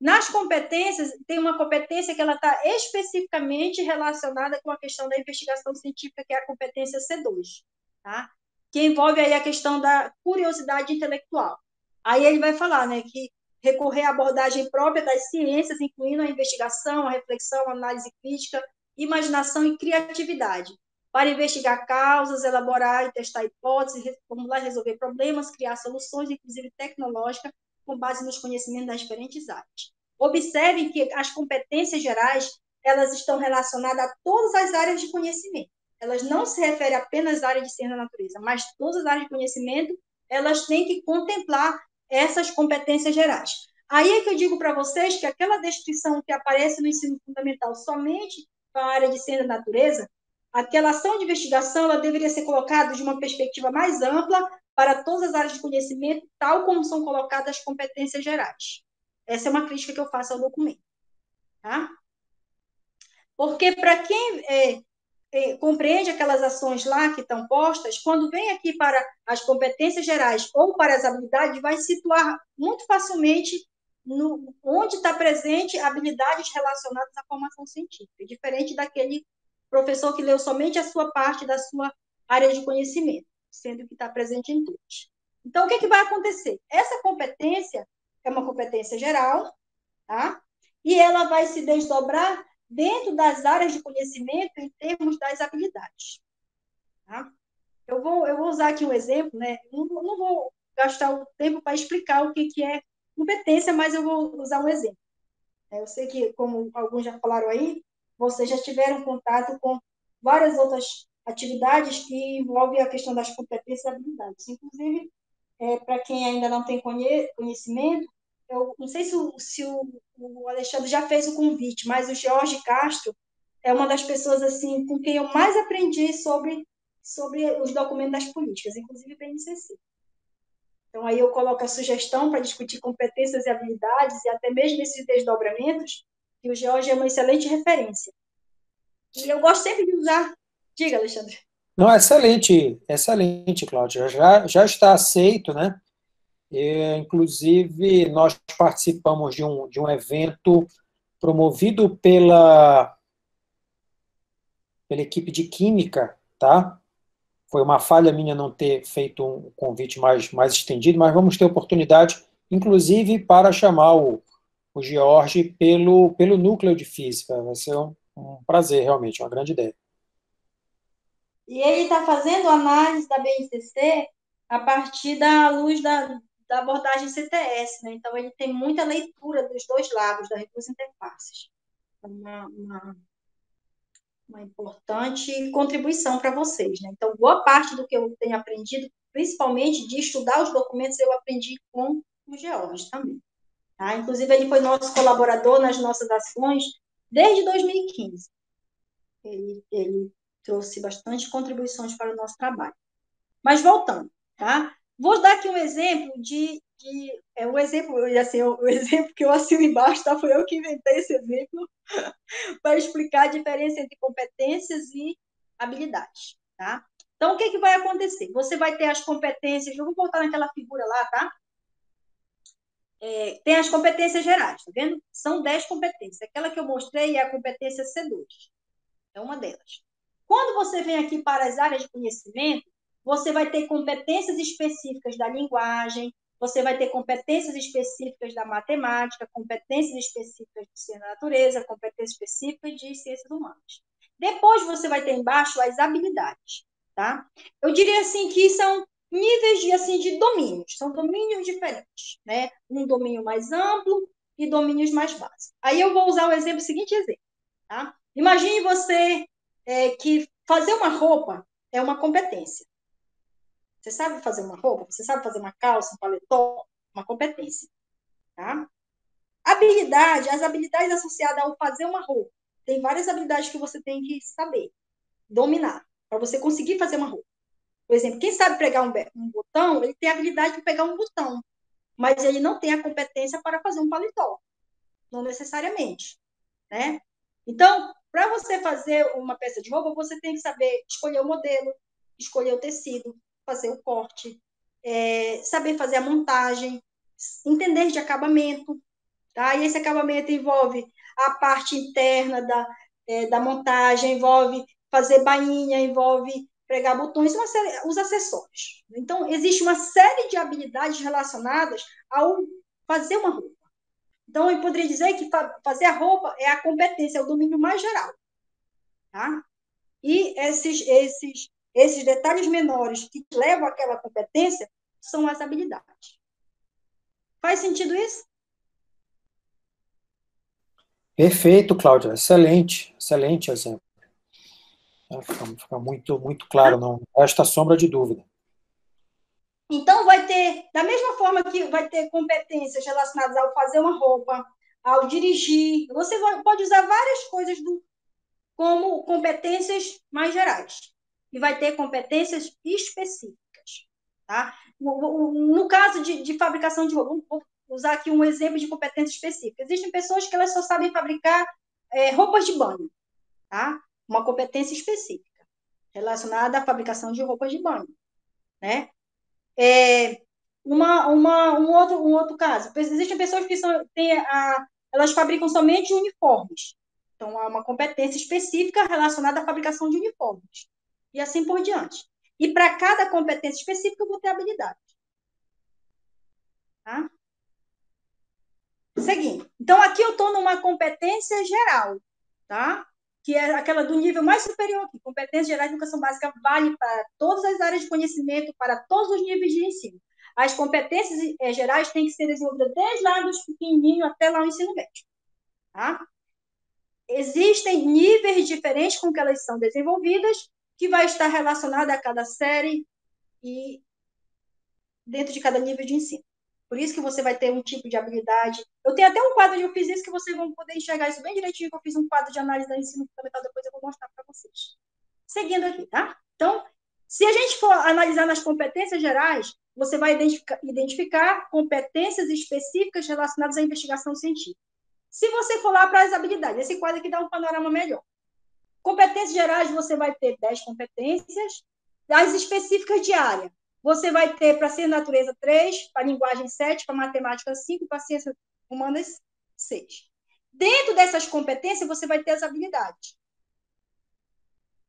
Nas competências, tem uma competência que ela está especificamente relacionada com a questão da investigação científica, que é a competência C2, tá? Que envolve aí a questão da curiosidade intelectual. Aí ele vai falar, né, que recorrer à abordagem própria das ciências, incluindo a investigação, a reflexão, a análise crítica, imaginação e criatividade, para investigar causas, elaborar e testar hipóteses, formular e resolver problemas, criar soluções, inclusive tecnológicas, com base nos conhecimentos das diferentes áreas. Observem que as competências gerais, elas estão relacionadas a todas as áreas de conhecimento. Elas não se referem apenas às áreas de ciência da natureza, mas todas as áreas de conhecimento, elas têm que contemplar essas competências gerais. Aí é que eu digo para vocês que aquela descrição que aparece no ensino fundamental somente para a área de ciência da natureza, aquela ação de investigação, ela deveria ser colocada de uma perspectiva mais ampla para todas as áreas de conhecimento, tal como são colocadas as competências gerais. Essa é uma crítica que eu faço ao documento. Tá? Porque para quem compreende aquelas ações lá que estão postas, quando vem aqui para as competências gerais ou para as habilidades, vai situar muito facilmente onde está presente habilidades relacionadas à formação científica, diferente daquele professor que leu somente a sua parte da sua área de conhecimento, sendo que está presente em todos. Então, o que vai acontecer? Essa competência é uma competência geral, tá? E ela vai se desdobrar dentro das áreas de conhecimento em termos das habilidades. Tá? Eu vou usar aqui um exemplo, né? Não vou gastar o tempo para explicar o que é competência, mas eu vou usar um exemplo. Eu sei que, como alguns já falaram aí, vocês já tiveram contato com várias outras atividades que envolvem a questão das competências e habilidades. Inclusive, para quem ainda não tem conhecimento, eu não sei se o Alexandre já fez o convite, mas o Jorge Castro é uma das pessoas assim com quem eu mais aprendi sobre os documentos das políticas, inclusive BNCC. Então, aí eu coloco a sugestão para discutir competências e habilidades e até mesmo esses desdobramentos, que o Jorge é uma excelente referência. E eu gosto sempre de usar... Diga, Alexandre. Não, excelente, Cláudia. Já está aceito, né? Inclusive, nós participamos de um evento promovido pela equipe de Química, tá? Foi uma falha minha não ter feito um convite mais estendido, mas vamos ter oportunidade, inclusive, para chamar o George pelo núcleo de física. Vai ser um prazer, realmente, uma grande ideia. E ele está fazendo análise da BNCC a partir da luz da abordagem CTS, né? Então, ele tem muita leitura dos dois lados, das duas interfaces. Uma importante contribuição para vocês, né? Então, boa parte do que eu tenho aprendido, principalmente de estudar os documentos, eu aprendi com o George também. Tá? Inclusive, ele foi nosso colaborador nas nossas ações desde 2015. Ele trouxe bastante contribuições para o nosso trabalho. Mas, voltando. tá? Vou dar aqui um exemplo um exemplo, assim, o exemplo que eu assino embaixo, tá? Foi eu que inventei esse exemplo para explicar a diferença entre competências e habilidades, tá? Então, o que vai acontecer? Você vai ter as competências, eu vou voltar naquela figura lá, tá? Tem as competências gerais, tá vendo? São 10 competências. Aquela que eu mostrei é a competência C2, é uma delas. Quando você vem aqui para as áreas de conhecimento, você vai ter competências específicas da linguagem, você vai ter competências específicas da matemática, competências específicas de ciência da natureza, competências específicas de ciências humanas. Depois você vai ter embaixo as habilidades, tá? Eu diria assim que são níveis de domínios, são domínios diferentes, né? Um domínio mais amplo e domínios mais básicos. Aí eu vou usar o seguinte exemplo, tá? Imagine você que fazer uma roupa é uma competência. Você sabe fazer uma roupa? Você sabe fazer uma calça, um paletó? Uma competência, tá? As habilidades associadas ao fazer uma roupa. Tem várias habilidades que você tem que saber, dominar, para você conseguir fazer uma roupa. Por exemplo, quem sabe pregar um botão, ele tem a habilidade de pegar um botão, mas ele não tem a competência para fazer um paletó. Não necessariamente, né? Então, para você fazer uma peça de roupa, você tem que saber escolher o modelo, escolher o tecido, fazer o corte, saber fazer a montagem, entender de acabamento, tá? E esse acabamento envolve a parte interna da montagem, envolve fazer bainha, envolve pregar botões, os acessórios. Então, existe uma série de habilidades relacionadas ao fazer uma roupa. Então, eu poderia dizer que fazer a roupa é a competência, é o domínio mais geral, tá? E esses detalhes menores que levam àquela competência são as habilidades. Faz sentido isso? Perfeito, Cláudia. Excelente, excelente exemplo. Fica muito, muito claro, não resta sombra de dúvida. Então, vai ter, da mesma forma que vai ter competências relacionadas ao fazer uma roupa, ao dirigir, você pode usar várias coisas como competências mais gerais. E vai ter competências específicas, tá? No caso de fabricação de roupa, vou usar aqui um exemplo de competência específica. Existem pessoas que elas só sabem fabricar roupas de banho, tá? Uma competência específica relacionada à fabricação de roupas de banho, né? Um outro caso, existem pessoas que elas fabricam somente uniformes. Então, há uma competência específica relacionada à fabricação de uniformes. E assim por diante. E para cada competência específica, eu vou ter habilidade. Tá? Seguindo. Então, aqui eu estou numa competência geral, tá? Que é aquela do nível mais superior aqui. Competência geral de educação básica vale para todas as áreas de conhecimento, para todos os níveis de ensino. As competências gerais têm que ser desenvolvidas desde lá dos pequenininhos até lá no ensino médio. Tá? Existem níveis diferentes com que elas são desenvolvidas, que vai estar relacionada a cada série e dentro de cada nível de ensino. Por isso que você vai ter um tipo de habilidade. Eu tenho até um quadro onde eu fiz isso, que vocês vão poder enxergar isso bem direitinho, que eu fiz um quadro de análise da ensino fundamental, depois eu vou mostrar para vocês. Seguindo aqui, tá? Então, se a gente for analisar nas competências gerais, você vai identificar competências específicas relacionadas à investigação científica. Se você for lá para as habilidades, esse quadro aqui dá um panorama melhor. Competências gerais, você vai ter 10 competências. As específicas de área, você vai ter para ciência da natureza 3, para linguagem 7, para matemática 5, para ciências humanas 6. Dentro dessas competências, você vai ter as habilidades.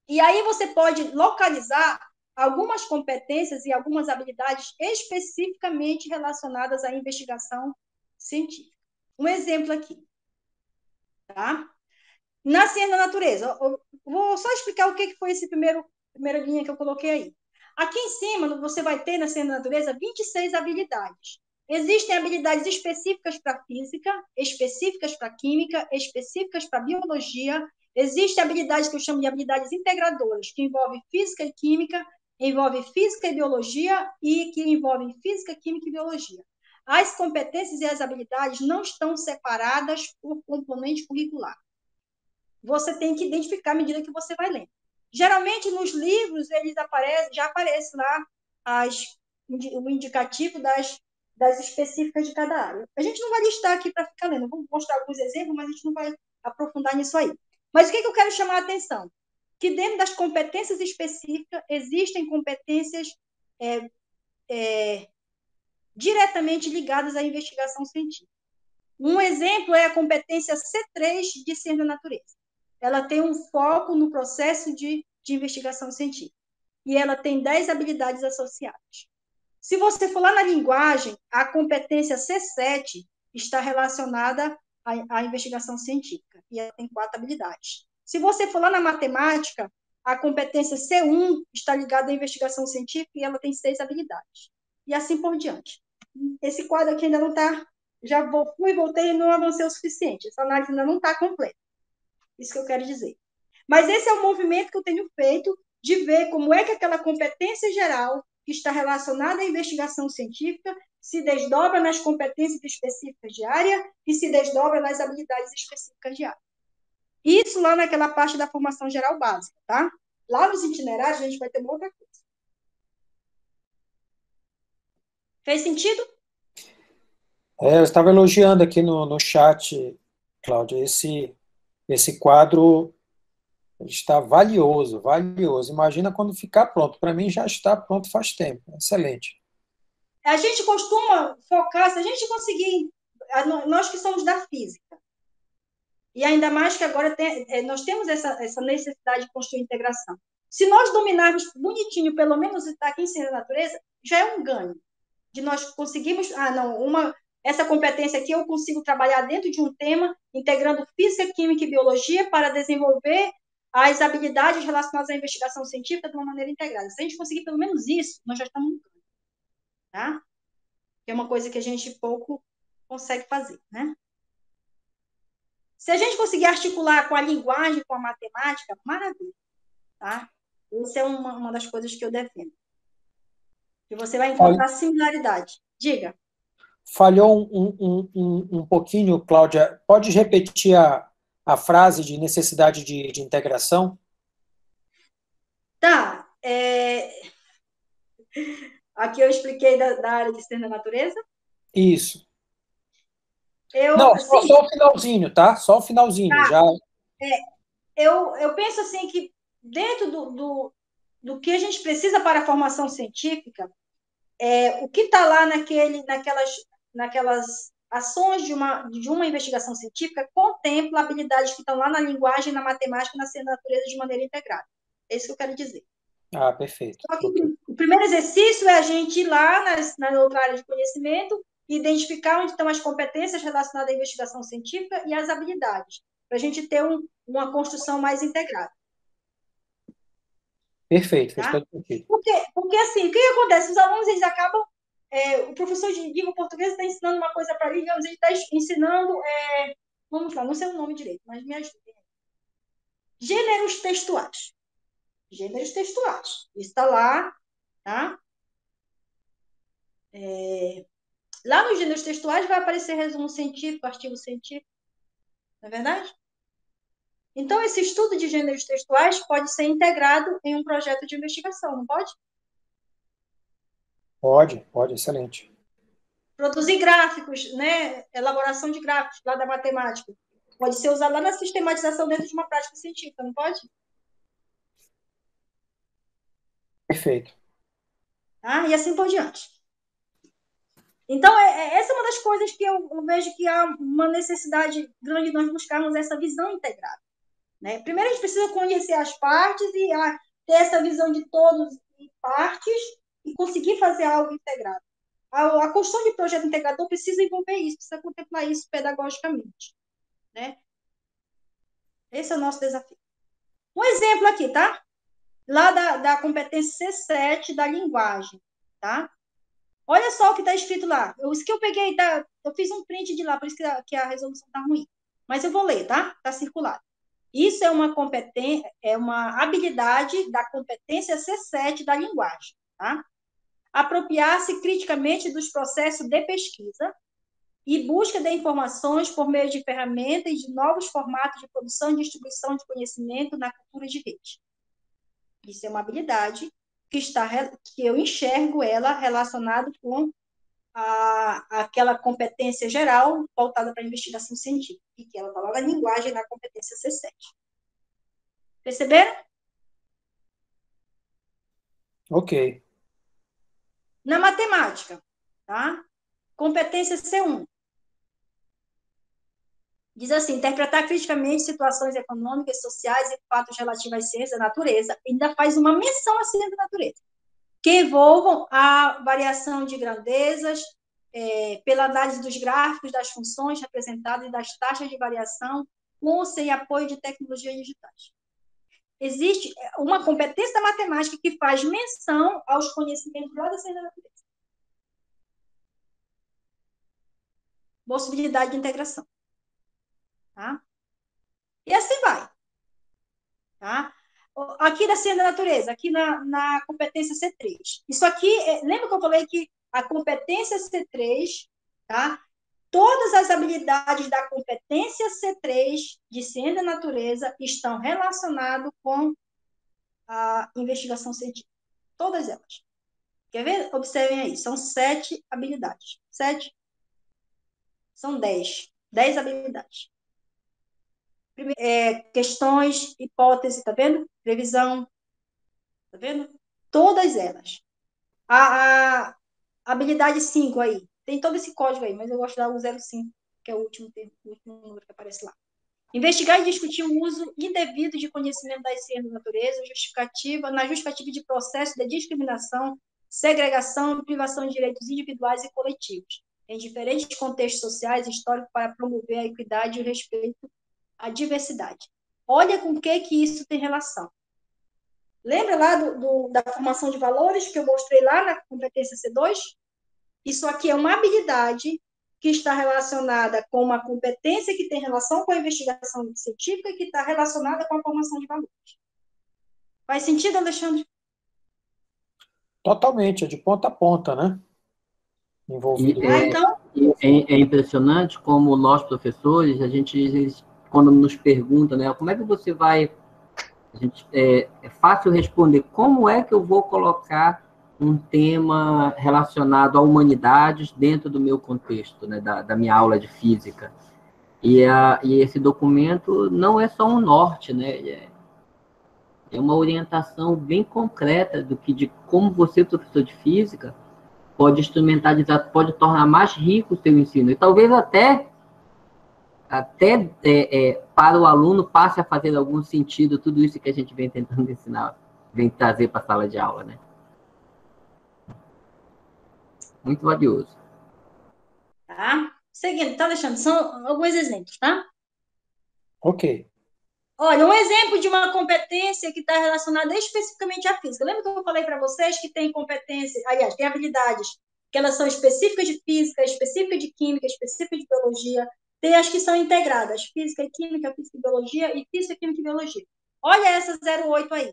E aí você pode localizar algumas competências e algumas habilidades especificamente relacionadas à investigação científica. Um exemplo aqui, tá? Na ciência da natureza, eu vou só explicar o que foi essa primeira linha que eu coloquei aí. Aqui em cima, você vai ter na ciência da natureza 26 habilidades. Existem habilidades específicas para física, específicas para química, específicas para biologia. Existem habilidades que eu chamo de habilidades integradoras, que envolvem física e química, envolvem física e biologia e que envolvem física, química e biologia. As competências e as habilidades não estão separadas por componente curricular. Você tem que identificar à medida que você vai lendo. Geralmente, nos livros, já aparece lá o indicativo das específicas de cada área. A gente não vai listar aqui para ficar lendo, vamos mostrar alguns exemplos, mas a gente não vai aprofundar nisso aí. Mas o que eu quero chamar a atenção? Que dentro das competências específicas existem competências diretamente ligadas à investigação científica. Um exemplo é a competência C3 de Ciência da Natureza. Ela tem um foco no processo de investigação científica. E ela tem 10 habilidades associadas. Se você for lá na linguagem, a competência C7 está relacionada à investigação científica. E ela tem 4 habilidades. Se você for lá na matemática, a competência C1 está ligada à investigação científica e ela tem 6 habilidades. E assim por diante. Esse quadro aqui ainda não está... Já fui, voltei e não avancei o suficiente. Essa análise ainda não está completa. Isso que eu quero dizer. Mas esse é o movimento que eu tenho feito de ver como é que aquela competência geral que está relacionada à investigação científica se desdobra nas competências específicas de área e se desdobra nas habilidades específicas de área. Isso lá naquela parte da formação geral básica, tá? Lá nos itinerários a gente vai ter uma outra coisa. Fez sentido? Eu estava elogiando aqui no chat, Cláudia, esse quadro está valioso, valioso. Imagina quando ficar pronto. Para mim já está pronto faz tempo. Excelente. A gente costuma focar, se a gente conseguir, nós que somos da física, e ainda mais que agora nós temos essa necessidade de construir integração. Se nós dominarmos bonitinho, pelo menos está aqui em Ciência da Natureza, já é um ganho. De nós conseguirmos, essa competência aqui eu consigo trabalhar dentro de um tema, integrando física, química e biologia para desenvolver as habilidades relacionadas à investigação científica de uma maneira integrada. Se a gente conseguir pelo menos isso, nós já estamos no campo, tá? Que é uma coisa que a gente pouco consegue fazer, né? Se a gente conseguir articular com a linguagem, com a matemática, maravilha, tá? Essa é uma das coisas que eu defendo. Que você vai encontrar similaridade. Diga. Falhou um pouquinho, Cláudia. Pode repetir a frase de necessidade de integração? Tá. Aqui eu expliquei da área de ciência da natureza. Isso. Não, só o finalzinho, tá? Só o finalzinho. Tá. Já. Eu penso assim que dentro do que a gente precisa para a formação científica, o que está lá naquelas ações de uma investigação científica contempla habilidades que estão lá na linguagem, na matemática, na ciência da natureza de maneira integrada. É isso que eu quero dizer. Ah, perfeito. Só que o primeiro exercício é a gente ir lá na outra área de conhecimento e identificar onde estão as competências relacionadas à investigação científica e as habilidades, para a gente ter uma construção mais integrada. Perfeito, tá? fez todo sentido. Porque assim, o que acontece? Os alunos, eles acabam... o professor de língua portuguesa está ensinando uma coisa para ele, digamos, ele está ensinando... vamos lá, não sei o nome direito, mas me ajude. Gêneros textuais. Gêneros textuais. Isso está lá, tá? Lá nos gêneros textuais vai aparecer resumo científico, artigo científico. Não é verdade? Então, esse estudo de gêneros textuais pode ser integrado em um projeto de investigação, não pode? Pode, excelente. Produzir gráficos, né? Elaboração de gráficos lá da matemática. Pode ser usado lá na sistematização dentro de uma prática científica, não pode? Perfeito. E assim por diante. Então, essa é uma das coisas que eu vejo que há uma necessidade grande de nós buscarmos essa visão integrada. Né? Primeiro, a gente precisa conhecer as partes e ter essa visão de todos e partes e conseguir fazer algo integrado. A construção de projeto integrador precisa envolver isso, precisa contemplar isso pedagogicamente. Né? Esse é o nosso desafio. Um exemplo aqui, tá? Lá da competência C7 da linguagem, tá? Olha só o que está escrito lá. Isso que eu peguei, eu fiz um print de lá, por isso que a resolução está ruim. Mas eu vou ler, tá? Está circulado. Isso é uma competência, é uma habilidade da competência C7 da linguagem, tá? Apropriar-se criticamente dos processos de pesquisa e busca de informações por meio de ferramentas e de novos formatos de produção e distribuição de conhecimento na cultura de rede. Isso é uma habilidade que eu enxergo ela relacionada com aquela competência geral voltada para a investigação científica, e que ela está lá na linguagem da competência C7. Perceberam? Ok. Na matemática, tá? Competência C1. Diz assim, interpretar criticamente situações econômicas, sociais e fatos relativos às ciências da natureza, ainda faz uma menção à ciência da natureza, que envolvam a variação de grandezas, pela análise dos gráficos, das funções representadas e das taxas de variação, com ou sem apoio de tecnologias digitais. Existe uma competência da matemática que faz menção aos conhecimentos lá da ciência da natureza. Possibilidade de integração. Tá? E assim vai. Tá? Aqui da ciência da natureza, aqui na competência C3. Isso aqui, lembra que eu falei que a competência C3, tá? Todas as habilidades da competência C3 de ciência da natureza estão relacionadas com a investigação científica. Todas elas. Quer ver? Observem aí. São 7 habilidades. 7? São 10. 10 habilidades. Questões, hipótese, tá vendo? Previsão, tá vendo? Todas elas. A habilidade 5 aí, tem todo esse código aí, mas eu gosto de dar o 05, que é o último número que aparece lá. Investigar e discutir o uso indevido de conhecimento das ciências da natureza, na justificativa de processo de discriminação, segregação e privação de direitos individuais e coletivos, em diferentes contextos sociais e históricos para promover a equidade e o respeito à diversidade. Olha com o que isso tem relação. Lembra lá da formação de valores que eu mostrei lá na competência C2? Isso aqui é uma habilidade que está relacionada com uma competência que tem relação com a investigação científica e que está relacionada com a formação de valores. Faz sentido, Alexandre? Totalmente, é de ponta a ponta, né? Envolvido. Então... É impressionante como nós, professores, eles, quando nos perguntam, né, como é que você vai... é fácil responder, como é que eu vou colocar um tema relacionado a humanidades dentro do meu contexto, né, da minha aula de física. E esse documento não é só um norte, né, é uma orientação bem concreta de como você, professor de física, pode instrumentalizar, pode tornar mais rico o seu ensino. E talvez até para o aluno passe a fazer algum sentido tudo isso que a gente vem tentando ensinar, vem trazer para a sala de aula, né? Muito valioso. Tá? Seguindo, tá, Alexandre? São alguns exemplos, tá? Ok. Olha, um exemplo de uma competência que está relacionada especificamente à física. Lembra que eu falei para vocês que tem competência, aliás, tem habilidades que elas são específicas de física, específicas de química, específicas de biologia, tem as que são integradas, física e química, física e biologia, e física, química e biologia. Olha essa 08 aí.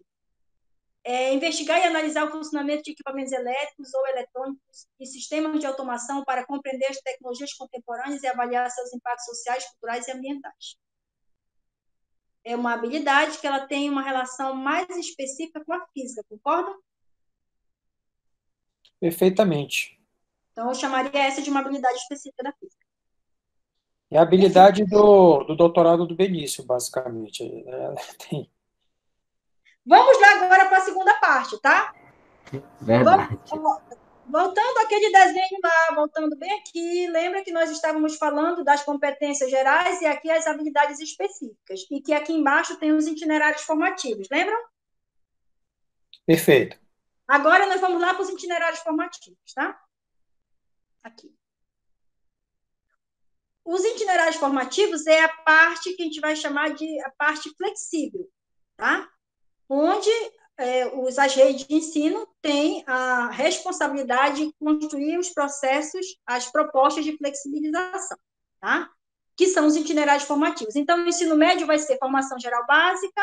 Investigar e analisar o funcionamento de equipamentos elétricos ou eletrônicos e sistemas de automação para compreender as tecnologias contemporâneas e avaliar seus impactos sociais, culturais e ambientais. É uma habilidade que ela tem uma relação mais específica com a física, concordam? Perfeitamente. Então, eu chamaria essa de uma habilidade específica da física. É a habilidade do doutorado do Benício, basicamente. Tem. Vamos lá agora para a segunda parte, tá? Verdade. Voltando àquele desenho lá, voltando bem aqui, lembra que nós estávamos falando das competências gerais e aqui as habilidades específicas, e que aqui embaixo tem os itinerários formativos, lembram? Perfeito. Agora nós vamos lá para os itinerários formativos, tá? Aqui. Os itinerários formativos é a parte que a gente vai chamar de a parte flexível, tá? Onde as redes de ensino têm a responsabilidade de construir os processos, as propostas de flexibilização, tá? Que são os itinerários formativos. Então, o ensino médio vai ser formação geral básica,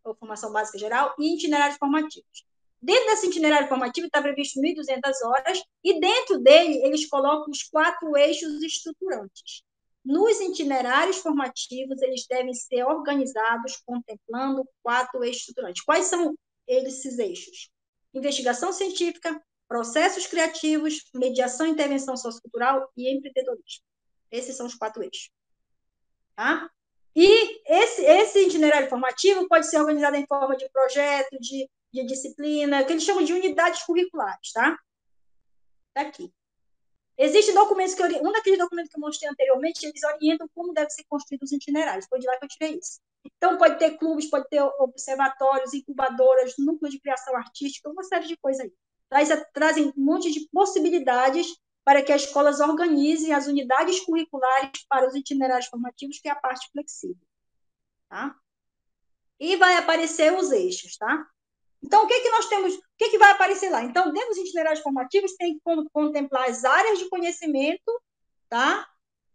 ou formação básica geral, e itinerários formativos. Dentro desse itinerário formativo está previsto 1.200 horas, e dentro dele eles colocam os 4 eixos estruturantes. Nos itinerários formativos, eles devem ser organizados contemplando 4 eixos estruturantes. Quais são esses eixos? Investigação científica, processos criativos, mediação e intervenção sociocultural e empreendedorismo. Esses são os 4 eixos. Tá? E esse itinerário formativo pode ser organizado em forma de projeto, de disciplina, que eles chamam de unidades curriculares, tá? Tá aqui. Existem documentos um daqueles documentos que eu mostrei anteriormente, eles orientam como devem ser construídos os itinerários. Foi de lá que eu tirei isso. Então, pode ter clubes, pode ter observatórios, incubadoras, núcleos de criação artística, uma série de coisas aí. Trazem um monte de possibilidades para que as escolas organizem as unidades curriculares para os itinerários formativos, que é a parte flexível. Tá? E vai aparecer os eixos, tá? Então, o que que nós temos? O que que vai aparecer lá? Então, dentro dos itinerários formativos, tem que contemplar as áreas de conhecimento, tá?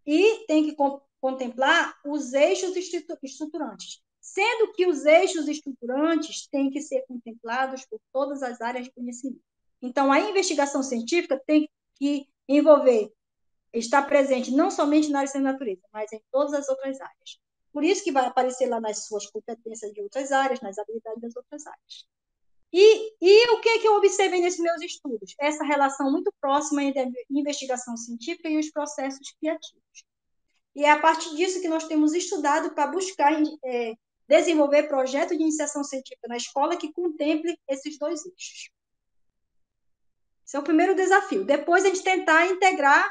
E tem que contemplar os eixos estruturantes. Sendo que os eixos estruturantes têm que ser contemplados por todas as áreas de conhecimento. Então, a investigação científica tem que envolver, estar presente não somente na área de natureza, mas em todas as outras áreas. Por isso que vai aparecer lá nas suas competências de outras áreas, nas habilidades das outras áreas. E o que eu observei nesses meus estudos? Essa relação muito próxima entre a investigação científica e os processos criativos. E é a partir disso que nós temos estudado para buscar desenvolver projetos de iniciação científica na escola que contemple esses 2 eixos. Esse é o primeiro desafio. Depois, a gente tentar integrar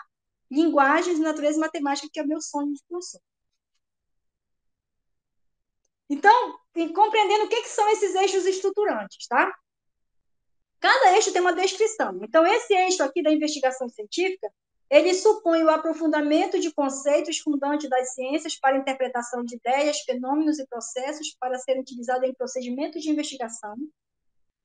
linguagens de natureza e matemática, que é o meu sonho de professor. Então, compreendendo o que são esses eixos estruturantes, tá? Cada eixo tem uma descrição. Então, esse eixo aqui da investigação científica, ele supõe o aprofundamento de conceitos fundantes das ciências para interpretação de ideias, fenômenos e processos para serem utilizados em procedimentos de investigação,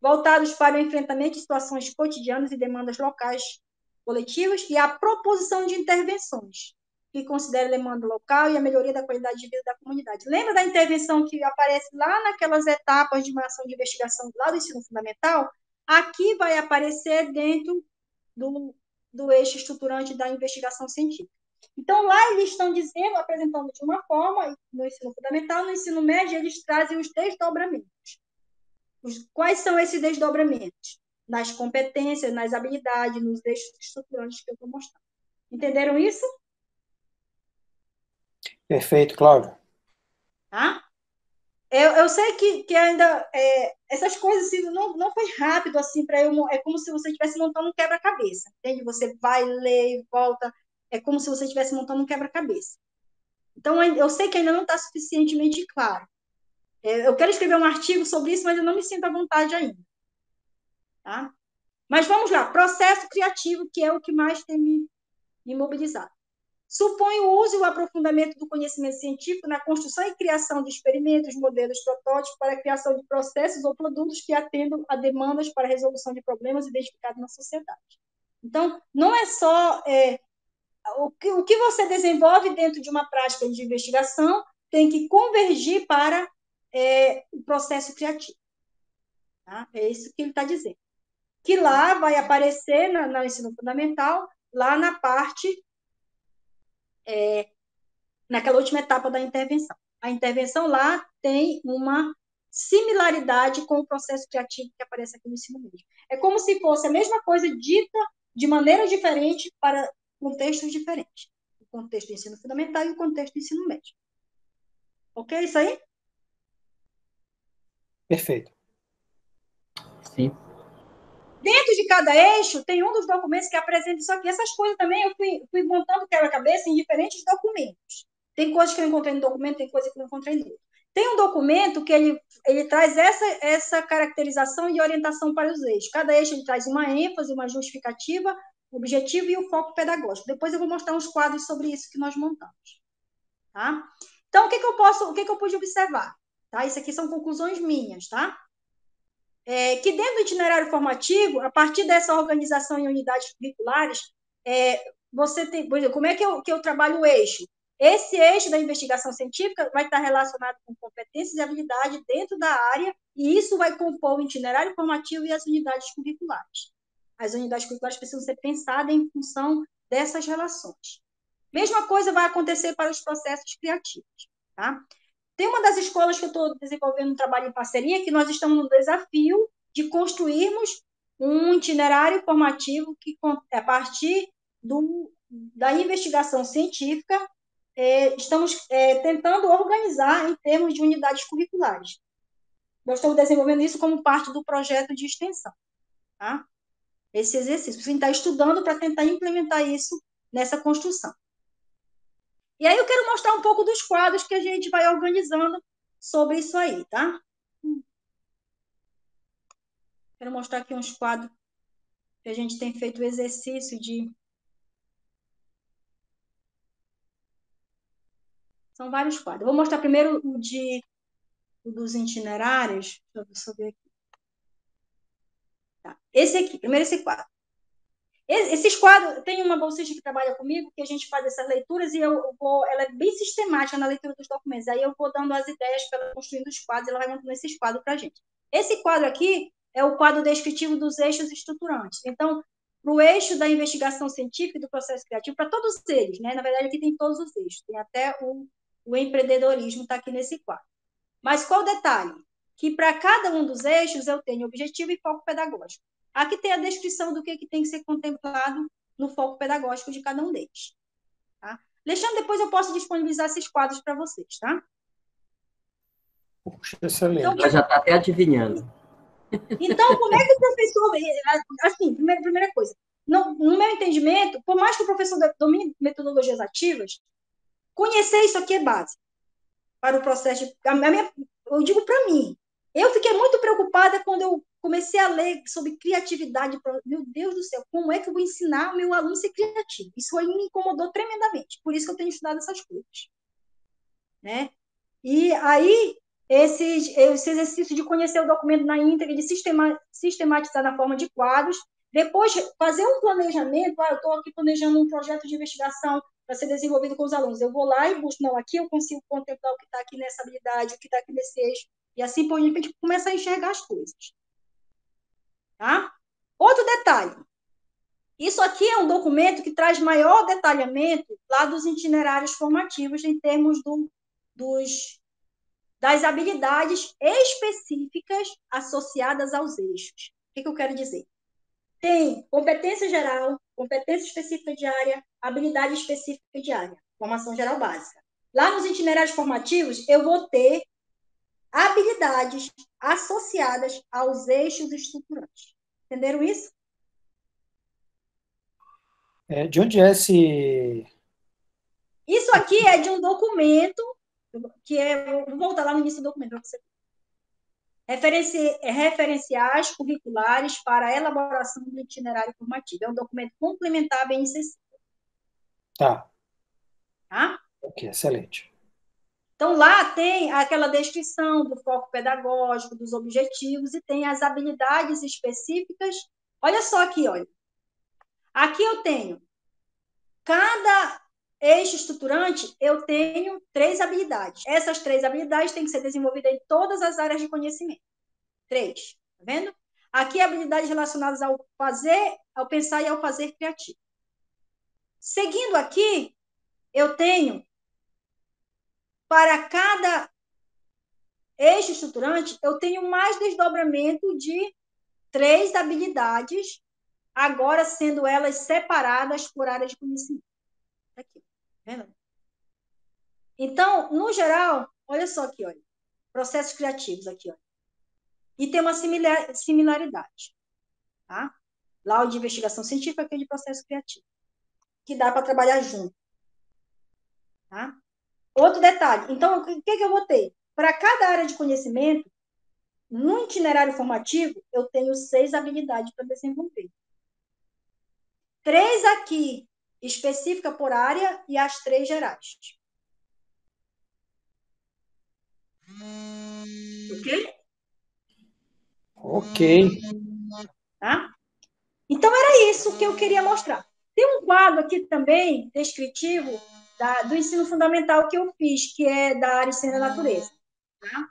voltados para o enfrentamento de situações cotidianas e demandas locais coletivas, e a proposição de intervenções, que considera a demanda local e a melhoria da qualidade de vida da comunidade. Lembra da intervenção que aparece lá naquelas etapas de uma ação de investigação lá do ensino fundamental? Aqui vai aparecer dentro do eixo estruturante da investigação científica. Então, lá eles estão dizendo, apresentando de uma forma, no ensino fundamental, no ensino médio, eles trazem os desdobramentos. Quais são esses desdobramentos? Nas competências, nas habilidades, nos eixos estruturantes que eu estou mostrando. Entenderam isso? Perfeito, Cláudia. Tá? Eu sei que ainda essas coisas assim, não foi rápido assim para eu. É como se você estivesse montando um quebra-cabeça, entende? Você vai ler e volta. É como se você estivesse montando um quebra-cabeça. Então, eu sei que ainda não está suficientemente claro. Eu quero escrever um artigo sobre isso, mas eu não me sinto à vontade ainda. Tá? Mas vamos lá. Processo criativo, que é o que mais tem me mobilizado. Supõe o uso e o aprofundamento do conhecimento científico na construção e criação de experimentos, modelos, protótipos para a criação de processos ou produtos que atendam a demandas para a resolução de problemas identificados na sociedade. Então, não é só o que você desenvolve dentro de uma prática de investigação tem que convergir para o processo criativo. Tá? É isso que ele está dizendo. Que lá vai aparecer no ensino fundamental, lá na parte naquela última etapa da intervenção. A intervenção lá tem uma similaridade com o processo criativo que aparece aqui no ensino médio. É como se fosse a mesma coisa dita de maneira diferente para contextos diferentes. O contexto do ensino fundamental e o contexto do ensino médio. Ok, isso aí? Perfeito. Sim. Dentro de cada eixo, tem um dos documentos que apresenta isso aqui. Essas coisas também eu fui montando quebra-cabeça em diferentes documentos. Tem coisas que eu encontrei no documento, tem coisas que eu não encontrei no outro. Tem um documento que ele traz essa caracterização e orientação para os eixos. Cada eixo ele traz uma ênfase, uma justificativa, o objetivo e o foco pedagógico. Depois eu vou mostrar uns quadros sobre isso que nós montamos. Tá? Então, o que eu pude observar? Tá? Isso aqui são conclusões minhas, tá? Que dentro do itinerário formativo, a partir dessa organização em unidades curriculares, você tem, por exemplo, como é que eu trabalho o eixo? Esse eixo da investigação científica vai estar relacionado com competências e habilidades dentro da área, e isso vai compor o itinerário formativo e as unidades curriculares. As unidades curriculares precisam ser pensadas em função dessas relações. Mesma coisa vai acontecer para os processos criativos. Tá? Tem uma das escolas que eu estou desenvolvendo um trabalho em parceria, que nós estamos no desafio de construirmos um itinerário formativo que, a partir da investigação científica, estamos tentando organizar em termos de unidades curriculares. Nós estamos desenvolvendo isso como parte do projeto de extensão, tá? Esse exercício. Você está estudando para tentar implementar isso nessa construção. E aí eu quero mostrar um pouco dos quadros que a gente vai organizando sobre isso aí, tá? Quero mostrar aqui uns quadros que a gente tem feito o exercício de... São vários quadros. Eu vou mostrar primeiro o dos itinerários. Deixa eu ver aqui. Tá. Esse aqui, primeiro esse quadro. Esses quadros, tem uma bolsista que trabalha comigo, que a gente faz essas leituras, e ela é bem sistemática na leitura dos documentos. Aí eu vou dando as ideias para ela construindo os quadros, e ela vai montando esses quadros para a gente. Esse quadro aqui é o quadro descritivo dos eixos estruturantes. Então, para o eixo da investigação científica e do processo criativo, para todos eles, né? Na verdade, aqui tem todos os eixos, tem até o empreendedorismo está aqui nesse quadro. Mas qual o detalhe? Que para cada um dos eixos eu tenho objetivo e foco pedagógico. Aqui tem a descrição do que tem que ser contemplado no foco pedagógico de cada um deles. Tá? Alexandre, depois eu posso disponibilizar esses quadros para vocês, tá? Puxa, excelente. Então, ela já está até adivinhando. Então, como é que o professor... Assim, primeira coisa, no meu entendimento, por mais que o professor domine metodologias ativas, conhecer isso aqui é base para o processo de... Eu digo para mim, eu fiquei muito preocupada quando eu comecei a ler sobre criatividade. Meu Deus do céu, como é que eu vou ensinar o meu aluno a ser criativo? Isso aí me incomodou tremendamente. Por isso que eu tenho estudado essas coisas. Né? E aí, esse exercício de conhecer o documento na íntegra, de sistematizar na forma de quadros, depois fazer um planejamento. Eu estou aqui planejando um projeto de investigação para ser desenvolvido com os alunos. Eu vou lá e busco, não, aqui eu consigo contemplar o que está aqui nessa habilidade, o que está aqui nesse eixo, e assim por diante, a gente começa a enxergar as coisas. Tá? Outro detalhe. Isso aqui é um documento que traz maior detalhamento lá dos itinerários formativos em termos das habilidades específicas associadas aos eixos. O que eu quero dizer? Tem competência geral, competência específica de área, habilidade específica de área, formação geral básica. Lá nos itinerários formativos, eu vou ter habilidades associadas aos eixos estruturantes. Entenderam isso? De onde é esse... Isso aqui é de um documento, que vou voltar lá no início do documento para você ver. Referenciais curriculares para a elaboração do itinerário formativo. É um documento complementar à BNCC. Tá. Tá? Ok, excelente. Então, lá tem aquela descrição do foco pedagógico, dos objetivos, e tem as habilidades específicas. Olha só aqui, olha. Aqui eu tenho, cada eixo estruturante, eu tenho 3 habilidades. Essas 3 habilidades têm que ser desenvolvidas em todas as áreas de conhecimento. 3, tá vendo? Aqui, habilidades relacionadas ao fazer, ao pensar e ao fazer criativo. Seguindo aqui, eu tenho, para cada eixo estruturante, eu tenho mais desdobramento de 3 habilidades, agora sendo elas separadas por área de conhecimento. Aqui, tá vendo? Então, no geral, olha só aqui, olha, processos criativos aqui, olha. E tem uma similaridade, tá? Lá o de investigação científica aqui é de processo criativo, que dá para trabalhar junto, tá? Outro detalhe, então, o que eu vou ter? Para cada área de conhecimento, no itinerário formativo, eu tenho 6 habilidades para desenvolver. 3 aqui, específica por área, e as 3 gerais. Ok? Ok. Tá? Então, era isso que eu queria mostrar. Tem um quadro aqui também, descritivo, do ensino fundamental que eu fiz, que é da área de ciência da natureza. Tá?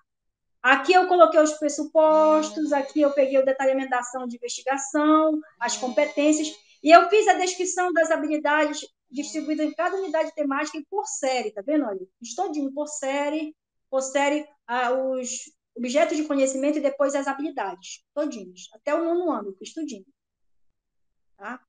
Aqui eu coloquei os pressupostos, aqui eu peguei o detalhamento da ação de investigação, as competências, e eu fiz a descrição das habilidades distribuídas em cada unidade temática e por série, tá vendo? Olha, fiz todinho por série, considere os objetos de conhecimento e depois as habilidades, todinhos, até o 9º ano, eu fiz tudinho. Tá?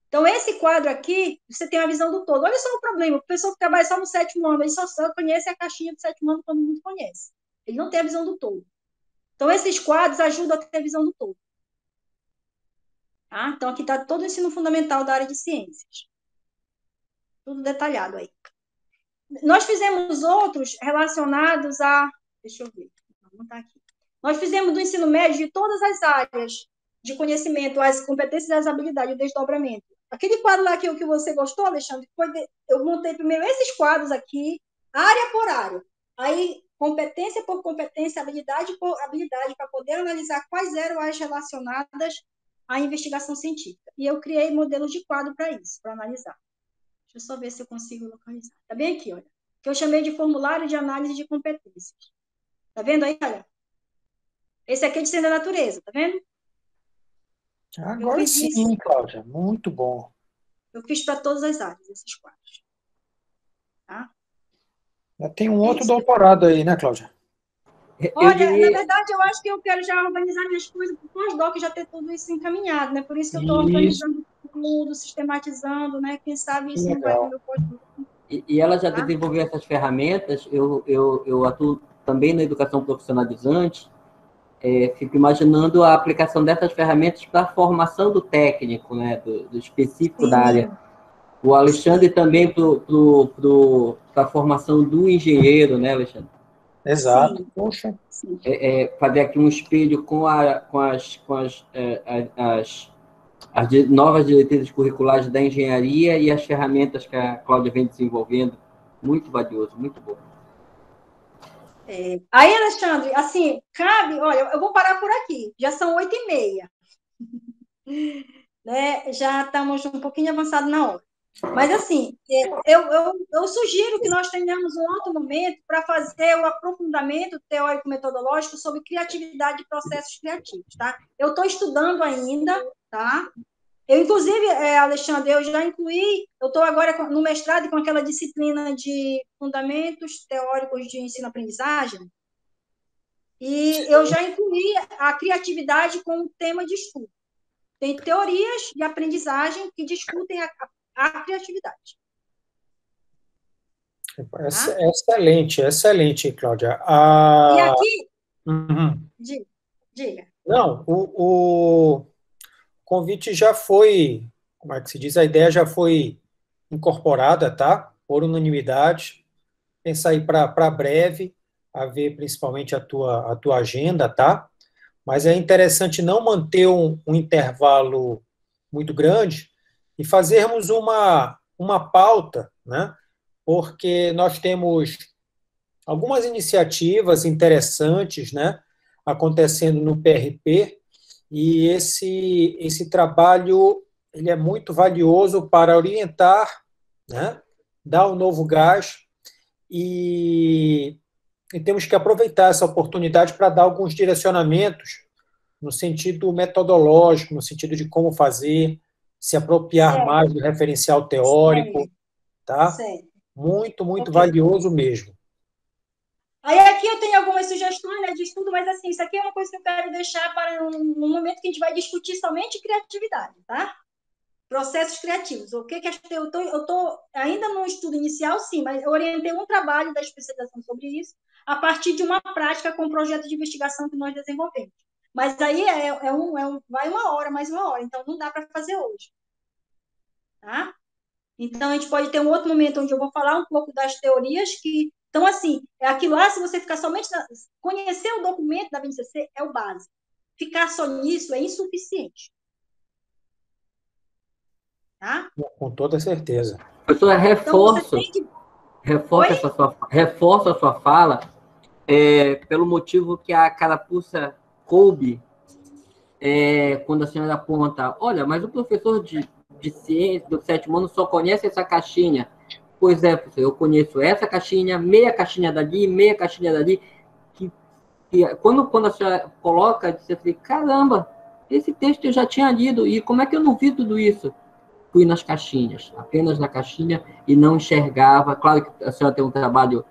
Então, esse quadro aqui, você tem a visão do todo. Olha só o problema, o professor que trabalha só no 7º ano, ele só conhece a caixinha do 7º ano, todo mundo conhece. Ele não tem a visão do todo. Então, esses quadros ajudam a ter a visão do todo. Tá? Então, aqui está todo o ensino fundamental da área de ciências. Tudo detalhado aí. Nós fizemos outros relacionados a... Deixa eu ver. Não está aqui. Nós fizemos do ensino médio de todas as áreas de conhecimento, as competências e as habilidades, o desdobramento. Aquele quadro lá que você gostou, Alexandre, eu montei primeiro esses quadros aqui, área por área. Aí, competência por competência, habilidade por habilidade, para poder analisar quais eram as relacionadas à investigação científica. E eu criei modelos de quadro para isso, para analisar. Deixa eu só ver se eu consigo localizar. Está bem aqui, olha. Que eu chamei de formulário de análise de competências. Está vendo aí, olha? Esse aqui é de ciência da natureza, está vendo? Agora sim, isso. Cláudia, muito bom. Eu fiz para todas as áreas, esses quadros. Tá? Já tem um outro doutorado aí, né, Cláudia? Olha, na verdade, eu acho que eu quero já organizar minhas coisas para o pós-doc já ter tudo isso encaminhado, né? Por isso que eu estou organizando tudo, sistematizando, né? Quem sabe isso não vai vir no pós-doc. E ela já desenvolveu essas ferramentas. Eu atuo também na educação profissionalizante. Fico imaginando a aplicação dessas ferramentas para a formação do técnico, né, do específico da área. O Alexandre também para a formação do engenheiro, né, Alexandre? Exato. Poxa. Fazer aqui um espelho com as novas diretrizes curriculares da engenharia e as ferramentas que a Cláudia vem desenvolvendo. Muito valioso, muito bom. Aí, Alexandre, assim, cabe... Olha, eu vou parar por aqui. Já são 8h30. Né? Já estamos um pouquinho avançados na hora. Mas, assim, eu sugiro que nós tenhamos um outro momento para fazer o aprofundamento teórico-metodológico sobre criatividade de processos criativos, tá? Eu estou estudando ainda, tá? Inclusive, Alexandre, eu já incluí, eu estou agora no mestrado com aquela disciplina de fundamentos teóricos de ensino-aprendizagem, e eu já incluí a criatividade como tema de estudo. Tem teorias de aprendizagem que discutem a criatividade. Excelente, Cláudia. E aqui... Diga. Não, o convite já foi, como é que se diz, a ideia já foi incorporada, tá? Por unanimidade. Pensar aí para breve, a ver principalmente a tua agenda, tá? Mas é interessante não manter um intervalo muito grande e fazermos uma pauta, né? Porque nós temos algumas iniciativas interessantes, né, acontecendo no PRP, e esse trabalho ele é muito valioso para orientar, né, dar um novo gás, e temos que aproveitar essa oportunidade para dar alguns direcionamentos no sentido metodológico, no sentido de como fazer, se apropriar mais do referencial teórico, tá? Certo. Muito valioso mesmo. Aí aqui eu tenho algumas sugestões, né, de estudo, mas assim, isso aqui é uma coisa que eu quero deixar para um momento que a gente vai discutir somente criatividade, tá? Processos criativos. O que eu estou ainda no estudo inicial, sim, mas eu orientei um trabalho da especialização sobre isso a partir de uma prática com um projeto de investigação que nós desenvolvemos. Mas aí vai mais uma hora, então não dá para fazer hoje. Tá? Então, a gente pode ter um outro momento onde eu vou falar um pouco das teorias que... Então, assim, aquilo lá, se você ficar somente... Conhecer o documento da BNCC é o básico. Ficar só nisso é insuficiente. Tá? Com toda certeza. Professora, reforça a sua fala pelo motivo que a carapuça coube quando a senhora aponta, olha, mas o professor de ciência do 7º ano só conhece essa caixinha. Pois é, professor, eu conheço essa caixinha, meia caixinha dali, que quando a senhora coloca, você fala, caramba, esse texto eu já tinha lido, e como é que eu não vi tudo isso? Fui nas caixinhas, apenas na caixinha, e não enxergava. Claro que a senhora tem um trabalho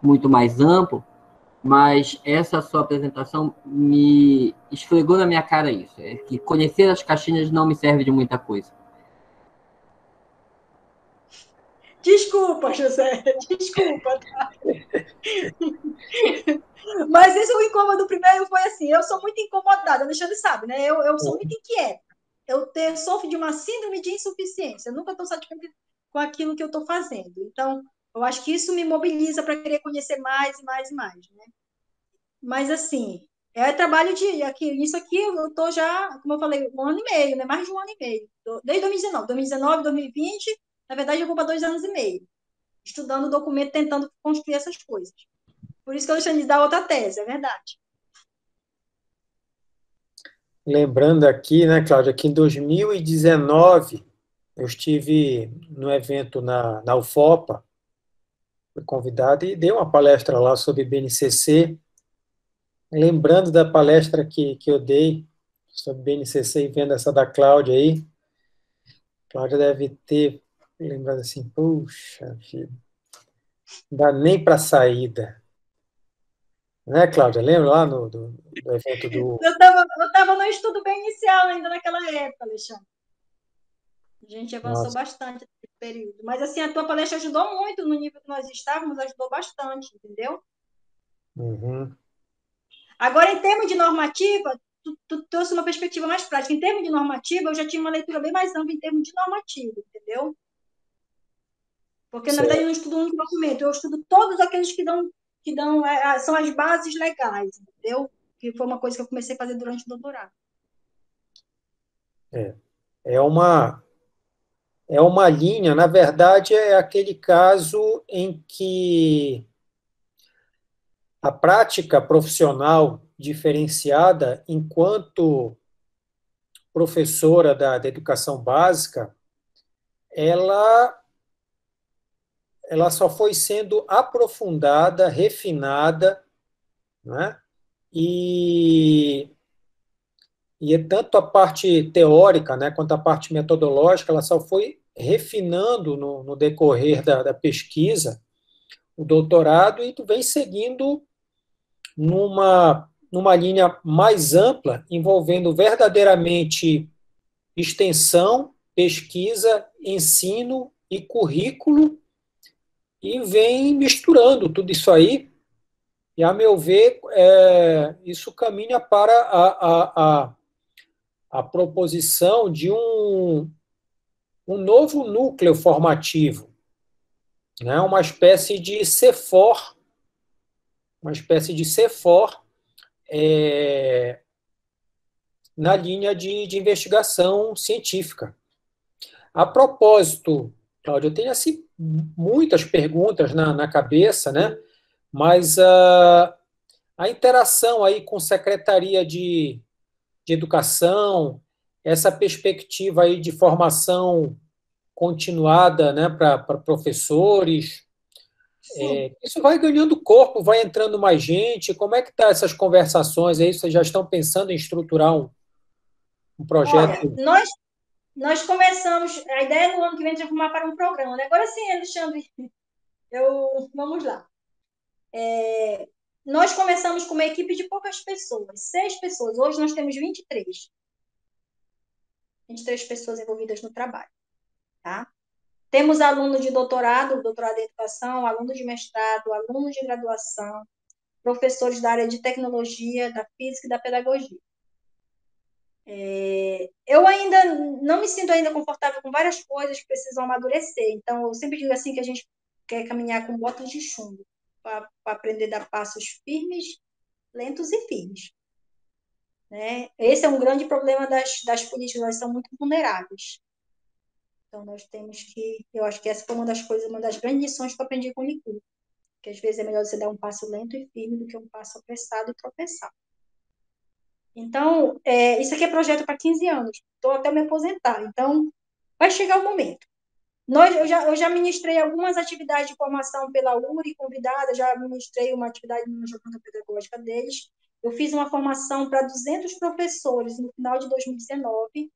muito mais amplo, mas essa sua apresentação me esfregou na minha cara isso, é que conhecer as caixinhas não me serve de muita coisa. Desculpa, José, desculpa. Mas esse o incômodo primeiro foi assim, eu sou muito incomodada, Alexandre sabe, né? Eu sou muito inquieta. Sofro de uma síndrome de insuficiência. Eu nunca estou satisfeita com aquilo que eu estou fazendo. Então, eu acho que isso me mobiliza para querer conhecer mais e mais e mais, né? Mas, assim, é trabalho isso aqui eu estou já, como eu falei, 1 ano e meio, né? Mais de 1 ano e meio. Desde 2019, 2020, na verdade, eu vou para 2 anos e meio, estudando o documento, tentando construir essas coisas. Por isso que eu deixei de dar outra tese, é verdade. Lembrando aqui, né, Cláudia, que em 2019 eu estive no evento na UFOPA, fui convidado e dei uma palestra lá sobre BNCC. Lembrando da palestra que eu dei sobre BNCC e vendo essa da Cláudia aí, Cláudia deve ter lembrado assim, puxa vida, não dá nem para saída. Né, Cláudia? Lembra lá do evento do... Eu tava no estudo bem inicial ainda naquela época, Alexandre. A gente avançou Nossa. bastante nesse período. Mas, assim, a tua palestra ajudou muito no nível que nós estávamos, ajudou bastante, entendeu? Uhum. Agora, em termos de normativa, tu trouxe uma perspectiva mais prática. Em termos de normativa, eu já tinha uma leitura bem mais ampla em termos de normativa, entendeu? Porque, na verdade, eu não estudo um documento, eu estudo todos aqueles que são as bases legais, entendeu? Que foi uma coisa que eu comecei a fazer durante o doutorado. É uma linha, na verdade, é aquele caso em que a prática profissional diferenciada, enquanto professora da educação básica, ela só foi sendo aprofundada, refinada, né? E tanto a parte teórica, né, quanto a parte metodológica, ela só foi refinando no decorrer da pesquisa, o doutorado, e tu vem seguindo numa linha mais ampla, envolvendo verdadeiramente extensão, pesquisa, ensino e currículo, e vem misturando tudo isso aí, e, a meu ver, isso caminha para a proposição de um novo núcleo formativo, né? Uma espécie de CEFOR na linha de investigação científica. A propósito, Cláudio, eu tenho assim, muitas perguntas na cabeça, né? Mas a interação aí com Secretaria de Educação, essa perspectiva aí de formação continuada, né, para professores, isso vai ganhando corpo, vai entrando mais gente. Como é que tá essas conversações aí? Vocês já estão pensando em estruturar um projeto? Olha, nós começamos, a ideia no ano que vem de formar para um programa, né? Agora sim, Alexandre, vamos lá. Nós começamos com uma equipe de poucas pessoas, 6 pessoas. Hoje nós temos 23 pessoas envolvidas no trabalho, tá? Temos alunos de doutorado em educação, alunos de mestrado, alunos de graduação, professores da área de tecnologia, da física e da pedagogia. Eu ainda não me sinto ainda confortável com várias coisas que precisam amadurecer. Então, eu sempre digo assim que a gente quer caminhar com botas de chumbo para aprender a dar passos firmes, lentos e firmes. Né? Esse é um grande problema das políticas, elas são muito vulneráveis. Então, nós temos que... Eu acho que essa foi uma das grandes lições que eu aprendi com o Licurgo, que às vezes é melhor você dar um passo lento e firme do que um passo apressado e tropeçar. Então, isso aqui é projeto para 15 anos. Estou até me aposentar. Então, vai chegar o momento. Eu já ministrei algumas atividades de formação pela URI, convidada, já ministrei uma atividade na jornada pedagógica deles. Eu fiz uma formação para 200 professores no final de 2019.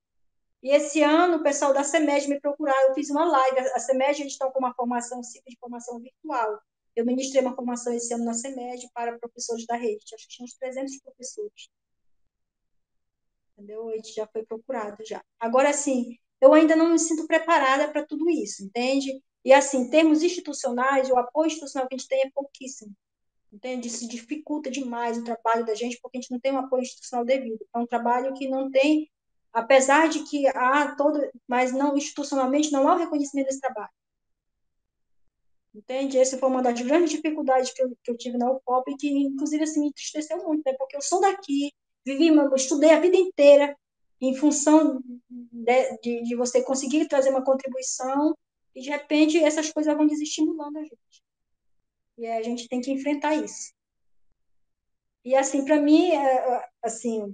E esse ano, o pessoal da CEMED me procuraram, eu fiz uma live. A CEMED, eles estão com uma formação, um ciclo de formação virtual. Eu ministrei uma formação esse ano na CEMED para professores da rede, acho que tinha uns 300 professores. Entendeu? A gente já foi procurado já. Agora, assim, eu ainda não me sinto preparada para tudo isso, entende? E, assim, em termos institucionais, o apoio institucional que a gente tem é pouquíssimo, entende? Isso dificulta demais o trabalho da gente, porque a gente não tem um apoio institucional devido. É um trabalho que não tem, apesar de que há todo, mas não, institucionalmente, não há o reconhecimento desse trabalho. Entende? Essa foi uma das grandes dificuldades que eu tive na UFOP, e que, inclusive, assim, me entristeceu muito, né? Porque eu sou daqui, estudei a vida inteira em função de você conseguir trazer uma contribuição, e, de repente, essas coisas vão desestimulando a gente. E a gente tem que enfrentar isso. E, assim, para mim, assim,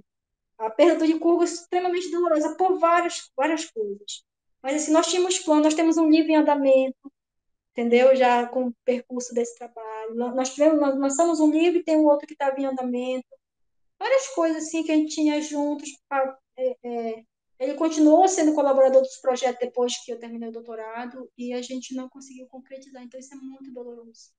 a perda de curso é extremamente dolorosa por várias coisas. Mas, assim, nós tínhamos plano, nós temos um livro em andamento, entendeu? Já com o percurso desse trabalho. Nós lançamos um livro e tem um outro que estava em andamento. Várias coisas assim que a gente tinha juntos. Ele continuou sendo colaborador dos projetos depois que eu terminei o doutorado e a gente não conseguiu concretizar. Então, isso é muito doloroso.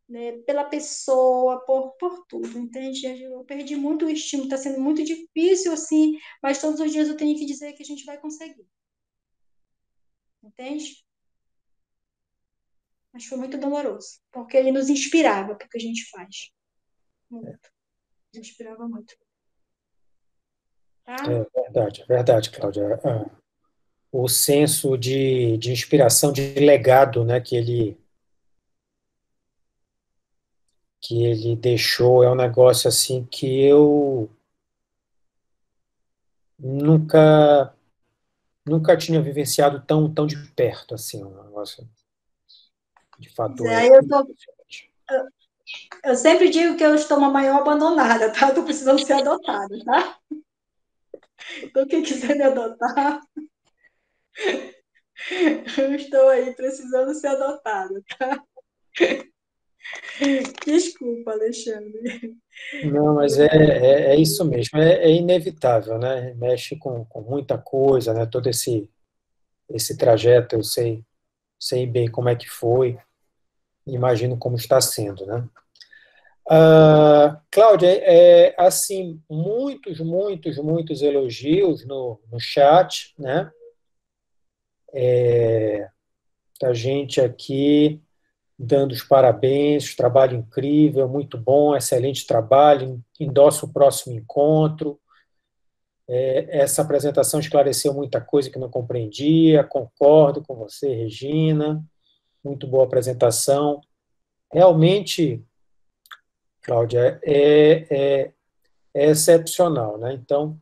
Né? Pela pessoa, por tudo, entende? Eu perdi muito o estímulo, está sendo muito difícil, assim, mas todos os dias eu tenho que dizer que a gente vai conseguir. Entende? Mas foi muito doloroso, porque ele nos inspirava para o que a gente faz. Muito. Nos inspirava muito. Tá? É verdade, Cláudia. O senso de inspiração, de legado, né, que ele deixou é um negócio assim que eu nunca tinha vivenciado tão de perto, assim, um negócio de fato Aí eu sempre digo que eu estou uma maior abandonada, tá? Estou precisando ser adotada, tá? Então, quem quiser me adotar, eu estou aí precisando ser adotada, tá? Desculpa, Alexandre. Não, mas é isso mesmo, é inevitável, né? Mexe com muita coisa, né? Todo esse trajeto, eu sei bem como é que foi, imagino como está sendo, né? Cláudia, assim, muitos elogios no chat, né? A gente aqui dando os parabéns, trabalho incrível, muito bom, excelente trabalho, endosso o próximo encontro. Essa apresentação esclareceu muita coisa que não compreendia, concordo com você, Regina, muito boa apresentação. Realmente, Cláudia, é excepcional, né? Então,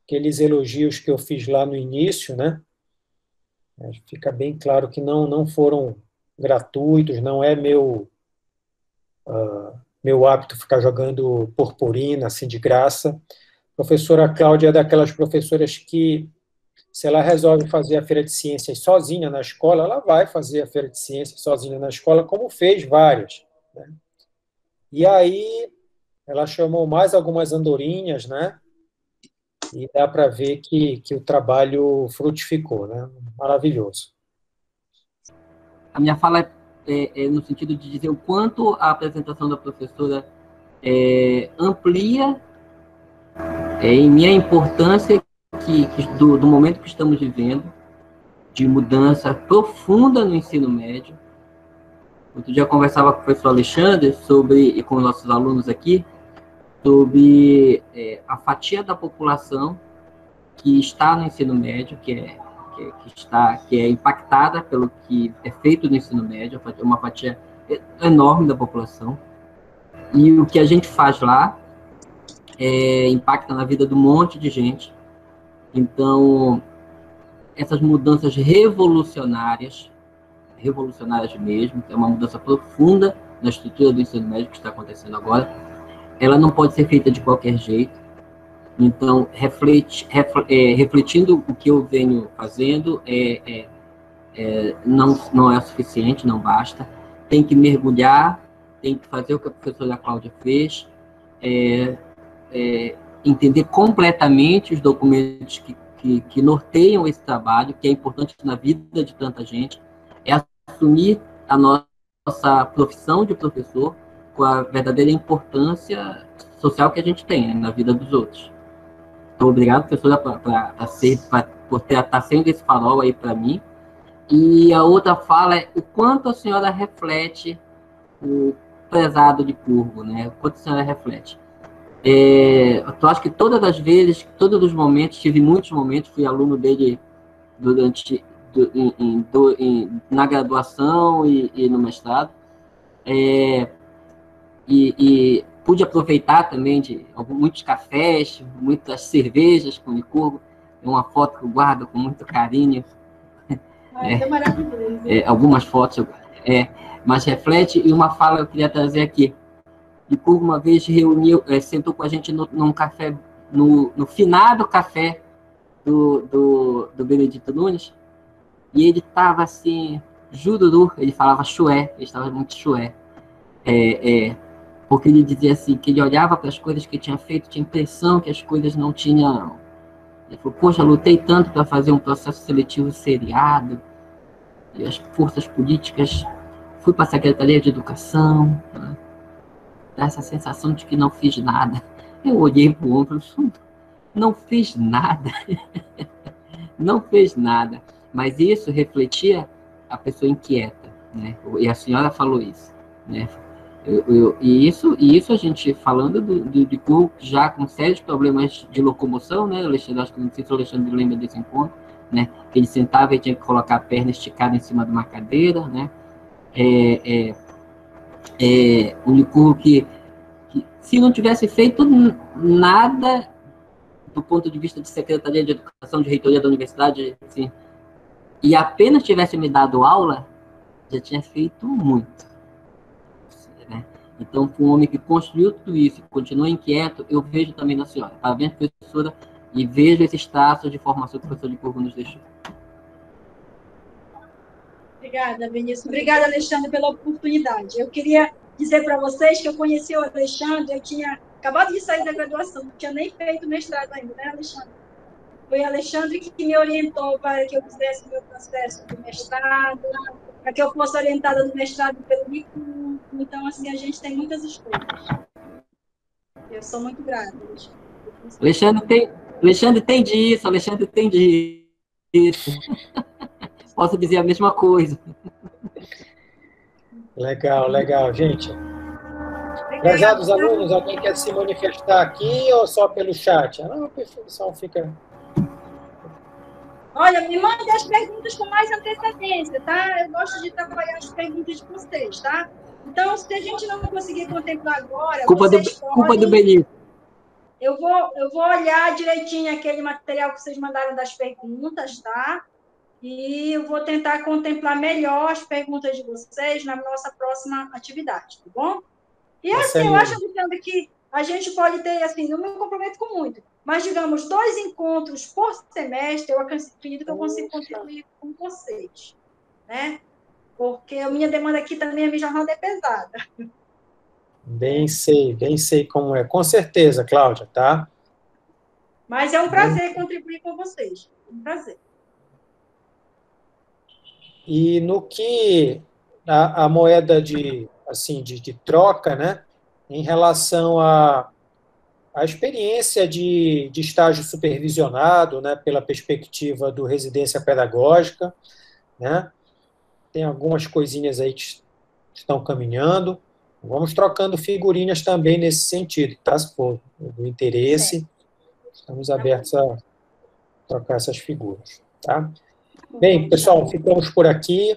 aqueles elogios que eu fiz lá no início, né? Fica bem claro que não foram gratuitos, não é meu hábito ficar jogando purpurina, assim, de graça. A professora Cláudia é daquelas professoras que, se ela resolve fazer a feira de ciências sozinha na escola, ela vai fazer a feira de ciências sozinha na escola, como fez várias, né? E aí, ela chamou mais algumas andorinhas, né? E dá para ver que o trabalho frutificou, né? Maravilhoso. A minha fala é no sentido de dizer o quanto a apresentação da professora amplia em minha importância do momento que estamos vivendo, de mudança profunda no ensino médio. Outro dia eu conversava com o professor Alexandre e com nossos alunos aqui, sobre a fatia da população que está no ensino médio, que é impactada pelo que é feito no ensino médio, uma fatia enorme da população, e o que a gente faz lá impacta na vida de um monte de gente. Então, essas mudanças revolucionárias mesmo, é uma mudança profunda na estrutura do ensino médio que está acontecendo agora, ela não pode ser feita de qualquer jeito. Então, refletindo o que eu venho fazendo, não é suficiente, não basta. Tem que mergulhar, tem que fazer o que a professora Cláudia fez, entender completamente os documentos que norteiam esse trabalho, que é importante na vida de tanta gente, assumir a nossa nossa profissão de professor com a verdadeira importância social que a gente tem, né, na vida dos outros. Então, obrigado, professora, por estar sendo esse farol aí para mim. E a outra fala é o quanto a senhora reflete o prezado Licurgo, né? O quanto a senhora reflete. Eu acho que todas as vezes, todos os momentos, tive muitos momentos, fui aluno dele durante na graduação e no mestrado, e pude aproveitar também de muitos cafés, muitas cervejas com Licurgo. Tem uma foto que eu guardo com muito carinho. É maravilhoso. Algumas fotos, mas reflete. E uma fala eu queria trazer aqui. Licurgo uma vez sentou com a gente num café, no finado café do Benedito Nunes, e ele estava assim, jururu, ele falava chué, ele estava muito chué, porque ele dizia assim, que ele olhava para as coisas que tinha feito, tinha impressão que as coisas não tinham. Ele falou, poxa, lutei tanto para fazer um processo seletivo seriado, e as forças políticas, fui para a Secretaria de Educação, né? Dá essa sensação de que não fiz nada. Eu olhei para o ombro e falei, não fiz nada. Não fez nada. Mas isso refletia a pessoa inquieta, né? E a senhora falou isso, né? E isso a gente falando do Licurgo, já com sérios problemas de locomoção, né? Alexandre, acho que não sei se o Alexandre lembra desse encontro, né? Ele sentava e tinha que colocar a perna esticada em cima de uma cadeira, né? O Licurgo que se não tivesse feito nada do ponto de vista de Secretaria de Educação, de Reitoria da Universidade, assim, e apenas tivesse me dado aula, já tinha feito muito, né? Então, para um homem que construiu tudo isso e continua inquieto, eu vejo também na senhora. Parabéns, professora, e vejo esses traços de formação que o professor Licurgo nos deixou. Obrigada, Vinícius. Obrigada, Alexandre, pela oportunidade. Eu queria dizer para vocês que eu conheci o Alexandre, eu tinha acabado de sair da graduação, não tinha nem feito mestrado ainda, né, Alexandre? Foi Alexandre que me orientou para que eu fizesse o meu processo de mestrado, para que eu fosse orientada no mestrado pelo Licurgo. Então, assim, a gente tem muitas histórias. Eu sou muito grata, Alexandre. Alexandre tem disso, Alexandre tem disso. Posso dizer a mesma coisa. Legal, gente. Prezados alunos, alguém quer se manifestar aqui ou só pelo chat? Não, o pessoal fica... Olha, me mande as perguntas com mais antecedência, tá? Eu gosto de trabalhar as perguntas de vocês, tá? Então, se a gente não conseguir contemplar agora, culpa do Benito. Eu vou olhar direitinho aquele material que vocês mandaram das perguntas, tá? E eu vou tentar contemplar melhor as perguntas de vocês na nossa próxima atividade, tá bom? E assim, eu acho, Alexandre, que a gente pode ter, assim, não me comprometo com muito, mas, digamos, 2 encontros por semestre, eu acredito que eu consigo contribuir com vocês, né? Porque a minha demanda aqui também, a minha jornada é pesada. Bem sei como é. Com certeza, Cláudia, tá? Mas é um prazer contribuir com vocês. Um prazer. E no que a moeda de troca, né? Em relação à experiência de estágio supervisionado, né? Pela perspectiva do residência pedagógica, né? Tem algumas coisinhas aí que estão caminhando. Vamos trocando figurinhas também nesse sentido, tá? Se for do interesse, estamos abertos a trocar essas figuras, tá? Bem, pessoal, ficamos por aqui.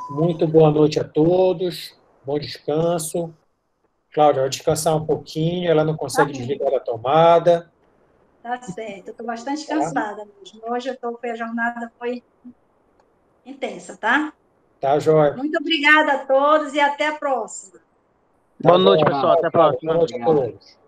Muito boa noite a todos. Bom descanso. Cláudia, vai descansar um pouquinho. Ela não consegue desligar a tomada. Tá certo. Eu estou bastante cansada mesmo. Hoje a jornada foi intensa, tá? Tá, joia. Muito obrigada a todos e até a próxima. Boa noite, pessoal. Até a próxima. Boa noite a todos.